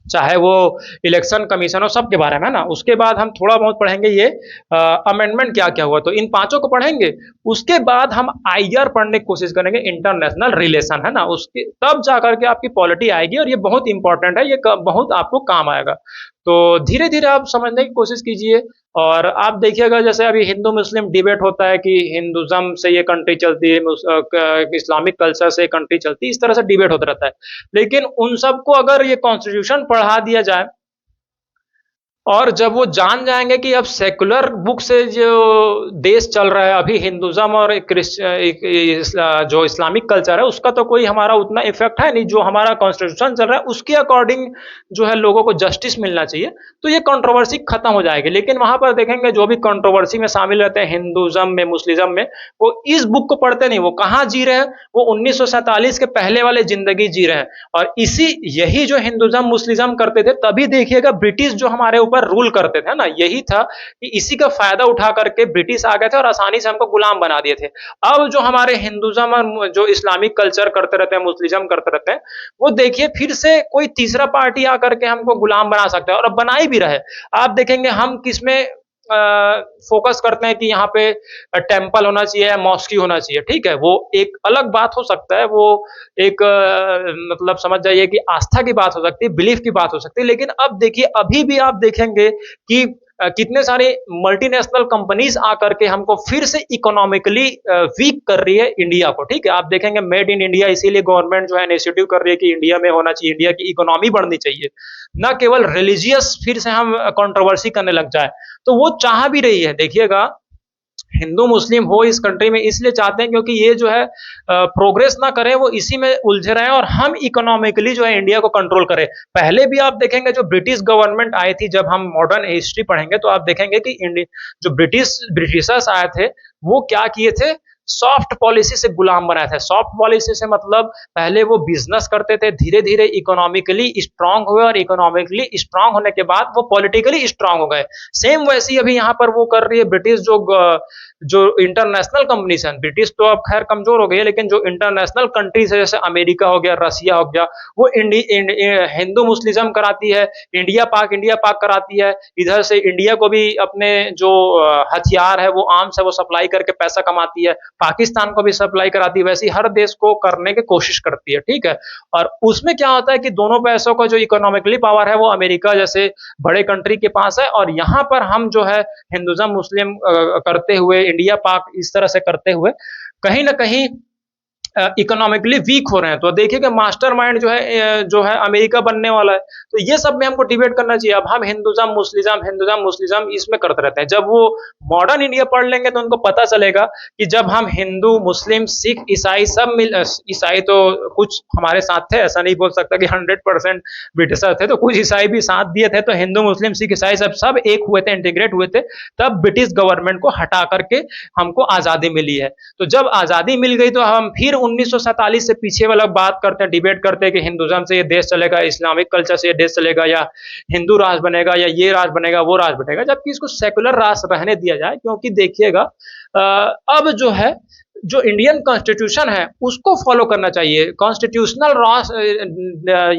चाहे वो इलेक्शन कमीशन हो, सबके बारे में है ना। उसके बाद हम थोड़ा बहुत पढ़ेंगे ये अमेंडमेंट क्या क्या हुआ, तो इन पांचों को पढ़ेंगे। उसके बाद हम आईआर पढ़ने की कोशिश करेंगे, इंटरनेशनल रिलेशन, है ना। उसके तब जाकर के आपकी पॉलिटी आएगी, और ये बहुत इंपॉर्टेंट है, ये बहुत आपको काम आएगा। तो धीरे धीरे आप समझने की कोशिश कीजिए। और आप देखिएगा जैसे अभी हिंदू मुस्लिम डिबेट होता है कि हिंदुज्म से ये कंट्री चलती है, इस्लामिक कल्चर से कंट्री चलती है, इस तरह से डिबेट होता रहता है। लेकिन उन सबको अगर ये कॉन्स्टिट्यूशन पढ़ा दिया जाए, और जब वो जान जाएंगे कि अब सेकुलर बुक से जो देश चल रहा है, अभी हिंदुज्म और जो इस्लामिक कल्चर है, उसका तो कोई हमारा उतना इफेक्ट है नहीं। जो हमारा कॉन्स्टिट्यूशन चल रहा है उसके अकॉर्डिंग जो है लोगों को जस्टिस मिलना चाहिए, तो ये कंट्रोवर्सी खत्म हो जाएगी। लेकिन वहां पर देखेंगे जो भी कंट्रोवर्सी में शामिल रहते हैं हिंदुज्म में, मुस्लिज्म में, वो इस बुक को पढ़ते नहीं। वो कहाँ जी रहे हैं? वो 1947 के पहले वाले जिंदगी जी रहे हैं। और यही जो हिंदुज्म मुस्लिज्म करते थे, तभी देखिएगा ब्रिटिश जो हमारे ऊपर रूल करते थे ना, यही था कि इसी का फायदा उठा करके ब्रिटिश आ गए थे और आसानी से हमको गुलाम बना दिए थे। अब जो हमारे हिंदुज्म और जो इस्लामिक कल्चर करते रहते हैं, मुस्लिज्म करते रहते हैं, वो देखिए फिर से कोई तीसरा पार्टी आकर के हमको गुलाम बना सकता है, और अब बनाई भी रहे। आप देखेंगे हम किसमें फोकस करते हैं कि यहाँ पे टेम्पल होना चाहिए या मॉस्की होना चाहिए, ठीक है, वो एक अलग बात हो सकता है। वो एक मतलब समझ जाइए कि आस्था की बात हो सकती है, बिलीफ की बात हो सकती है। लेकिन अब देखिए, अभी भी आप देखेंगे कि कितने सारे मल्टीनेशनल कंपनीज आकर के हमको फिर से इकोनॉमिकली वीक कर रही है इंडिया को, ठीक है। आप देखेंगे मेड इन इंडिया, इसीलिए गवर्नमेंट जो है इनिशिएटिव कर रही है कि इंडिया में होना चाहिए, इंडिया की इकोनॉमी बढ़नी चाहिए, ना केवल रिलीजियस फिर से हम कंट्रोवर्सी करने लग जाए। तो वो चाह भी रही है, देखिएगा, हिंदू मुस्लिम हो इस कंट्री में इसलिए चाहते हैं क्योंकि ये जो है प्रोग्रेस ना करें, वो इसी में उलझे रहे, और हम इकोनॉमिकली जो है इंडिया को कंट्रोल करें। पहले भी आप देखेंगे जो ब्रिटिश गवर्नमेंट आई थी, जब हम मॉडर्न हिस्ट्री पढ़ेंगे तो आप देखेंगे कि जो ब्रिटिशर्स आए थे, वो क्या किए थे? सॉफ्ट पॉलिसी से गुलाम बनाए थे। सॉफ्ट पॉलिसी से मतलब पहले वो बिजनेस करते थे, धीरे धीरे इकोनॉमिकली स्ट्रांग हुए, और इकोनॉमिकली स्ट्रांग होने के बाद वो पॉलिटिकली स्ट्रांग हो गए। सेम वैसी अभी यहाँ पर वो कर रही है ब्रिटिश, जो इंटरनेशनल कंपनीज हैं। ब्रिटिश तो अब खैर कमजोर हो गई है, लेकिन जो इंटरनेशनल कंट्रीज है, जैसे अमेरिका हो गया, रसिया हो गया, वो हिंदू मुस्लिज्म कराती है, इंडिया पाक कराती है। इधर से इंडिया को भी अपने जो हथियार है, वो आर्म्स है, वो सप्लाई करके पैसा कमाती है। पाकिस्तान को भी सप्लाई कराती है। वैसे हर देश को करने की कोशिश करती है, ठीक है। और उसमें क्या होता है कि दोनों पैसों का जो इकोनॉमिकली पावर है, वो अमेरिका जैसे बड़े कंट्री के पास है, और यहाँ पर हम जो है हिंदुज्म मुस्लिम करते हुए, इंडिया पाक इस तरह से करते हुए, कहीं ना कहीं इकोनॉमिकली वीक हो रहे हैं। तो देखिए मास्टरमाइंड जो है अमेरिका बनने वाला है। तो ये सब में हमको डिबेट करना चाहिए। अब हम हिंदुज्म मुस्लिज्म इसमें करते रहते हैं। जब वो मॉडर्न इंडिया पढ़ लेंगे तो उनको पता चलेगा कि जब हम हिंदू मुस्लिम सिख ईसाई सब मिल, ईसाई तो कुछ हमारे साथ थे, ऐसा नहीं बोल सकता कि 100% ब्रिटिशर थे, तो कुछ ईसाई भी साथ दिए थे। तो हिंदू मुस्लिम सिख ईसाई सब एक हुए थे, इंटीग्रेट हुए थे, तब ब्रिटिश गवर्नमेंट को हटा करके हमको आजादी मिली है। तो जब आजादी मिल गई तो हम फिर 1947 से पीछे वाला बात करते हैं, डिबेट करते हैं कि हिंदुज्म से ये देश चलेगा, इस्लामिक कल्चर से ये देश चलेगा, या हिंदू राष्ट्र बनेगा, या ये राष्ट्र बनेगा, वो राष्ट्र बनेगा, जबकि इसको सेकुलर राष्ट्र रहने दिया जाए। क्योंकि देखिएगा अब जो है, जो इंडियन कॉन्स्टिट्यूशन है उसको फॉलो करना चाहिए। कॉन्स्टिट्यूशनल राष्ट्र,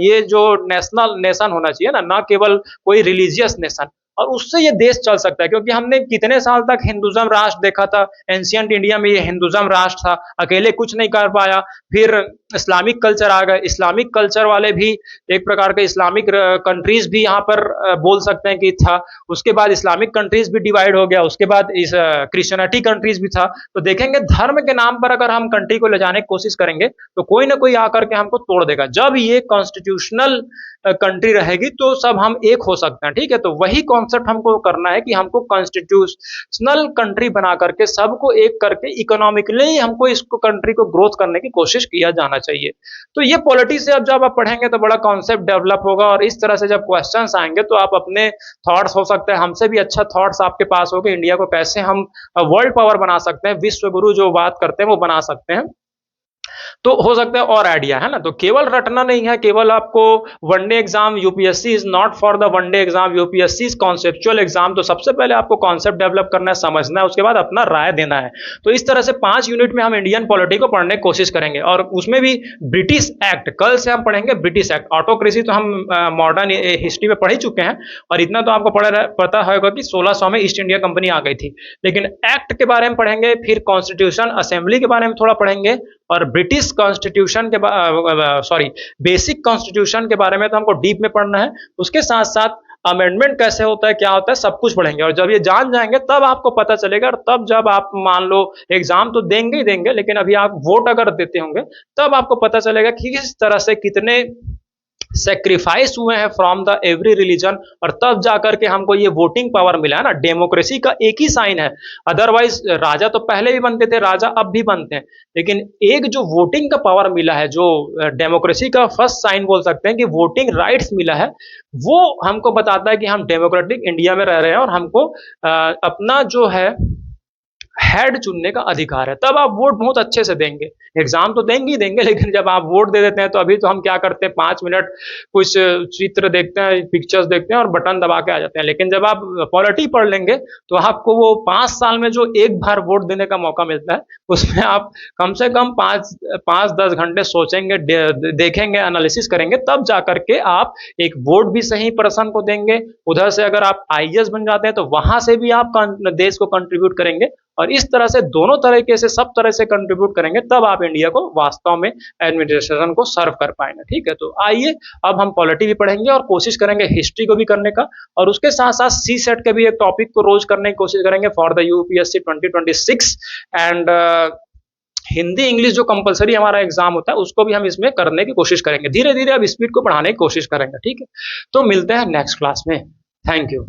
ये जो नेशनल नेशन होना चाहिए ना, ना केवल कोई रिलीजियस नेशन, और उससे ये देश चल सकता है। क्योंकि हमने कितने साल तक हिंदुज्म राष्ट्र देखा था, एंशियंट इंडिया में ये हिंदुज्म राष्ट्र था, अकेले कुछ नहीं कर पाया। फिर इस्लामिक कल्चर आ गए, इस्लामिक कल्चर वाले भी एक प्रकार के इस्लामिक कंट्रीज भी यहाँ पर बोल सकते हैं कि था। उसके बाद इस्लामिक कंट्रीज भी डिवाइड हो गया, उसके बाद इस क्रिश्चियनिटी कंट्रीज भी था। तो देखेंगे धर्म के नाम पर अगर हम कंट्री को ले जाने की कोशिश करेंगे तो कोई ना कोई आकर के हमको तोड़ देगा। जब ये कॉन्स्टिट्यूशनल कंट्री रहेगी तो सब हम एक हो सकते हैं, ठीक है। तो वही कॉन्सेप्ट हमको करना है कि हमको कॉन्स्टिट्यूशनल कंट्री बना करके सबको एक करके इकोनॉमिकली हमको इसको कंट्री को ग्रोथ करने की कोशिश किया जाना चाहिए। तो ये पॉलिटिक्स से अब जब आप पढ़ेंगे तो बड़ा कॉन्सेप्ट डेवलप होगा, और इस तरह से जब क्वेश्चंस आएंगे तो आप अपने थॉट्स, हो सकते हैं हमसे भी अच्छा थॉट्स आपके पास हो कि इंडिया को कैसे हम वर्ल्ड पावर बना सकते हैं, विश्व गुरु जो बात करते हैं वो बना सकते हैं। तो हो सकता है और आइडिया है ना। तो केवल रटना नहीं है, केवल आपको one day exam, UPSC is not for the one day exam, UPSC is conceptual exam. तो सबसे पहले आपको कॉन्सेप्ट डेवलप करना है, समझना है, उसके बाद अपना राय देना है। तो इस तरह से 5 यूनिट में हम इंडियन पॉलिटी को पढ़ने की कोशिश करेंगे, और उसमें भी ब्रिटिश एक्ट, कल से हम पढ़ेंगे ब्रिटिश एक्ट। ऑटोक्रेसी तो हम मॉडर्न हिस्ट्री में पढ़ ही चुके हैं, और इतना तो आपको पता होगा कि 1600 में ईस्ट इंडिया कंपनी आ गई थी। लेकिन एक्ट के बारे में पढ़ेंगे, फिर कॉन्स्टिट्यूशन असेंबली के बारे में थोड़ा पढ़ेंगे, और ब्रिटिश कॉन्स्टिट्यूशन के सॉरी बेसिक कॉन्स्टिट्यूशन के बारे में तो हमको डीप में पढ़ना है। उसके साथ साथ अमेंडमेंट कैसे होता है, क्या होता है, सब कुछ पढ़ेंगे। और जब ये जान जाएंगे तब आपको पता चलेगा, और तब जब आप मान लो एग्जाम तो देंगे ही देंगे, लेकिन अभी आप वोट अगर देते होंगे तब आपको पता चलेगा कि किस तरह से कितने सेक्रीफाइस हुए हैं फ्रॉम द एवरी रिलीजन, और तब जाकर के हमको ये वोटिंग पावर मिला है ना। डेमोक्रेसी का एक ही साइन है, अदरवाइज राजा तो पहले भी बनते थे, राजा अब भी बनते हैं, लेकिन एक जो वोटिंग का पावर मिला है, जो डेमोक्रेसी का फर्स्ट साइन बोल सकते हैं कि वोटिंग राइट्स मिला है, वो हमको बताता है कि हम डेमोक्रेटिक इंडिया में रह रहे हैं, और हमको अपना जो है हेड चुनने का अधिकार है। तब आप वोट बहुत अच्छे से देंगे। एग्जाम तो देंगे ही देंगे, लेकिन जब आप वोट दे देते हैं तो अभी तो हम क्या करते हैं, 5 मिनट कुछ चित्र देखते हैं, पिक्चर्स देखते हैं और बटन दबा के आ जाते हैं। लेकिन जब आप पॉलिटी पढ़ लेंगे तो आपको वो 5 साल में जो एक बार वोट देने का मौका मिलता है, उसमें आप कम से कम 5-10 घंटे सोचेंगे, देखेंगे, एनालिसिस करेंगे, तब जा करके आप एक वोट भी सही पर्सन को देंगे। उधर से अगर आप आईएएस बन जाते हैं तो वहां से भी आप देश को कंट्रीब्यूट करेंगे, और इस तरह से दोनों तरीके से, सब तरह से कंट्रीब्यूट करेंगे, तब आप इंडिया को वास्तव में एडमिनिस्ट्रेशन को सर्व कर पाएंगे। ठीक है, तो आइए अब हम पॉलिटी भी पढ़ेंगे और कोशिश करेंगे हिस्ट्री को भी करने का, और उसके साथ साथ सी सेट के भी एक टॉपिक को रोज करने की कोशिश करेंगे for the UPSC 2026। And Hindi English जो कंपलसरी हमारा एग्जाम होता है उसको भी हम इसमें करने की कोशिश करेंगे। धीरे धीरे अब स्पीड को बढ़ाने की कोशिश करेंगे। ठीक है, तो मिलते हैं नेक्स्ट क्लास में। Thank you.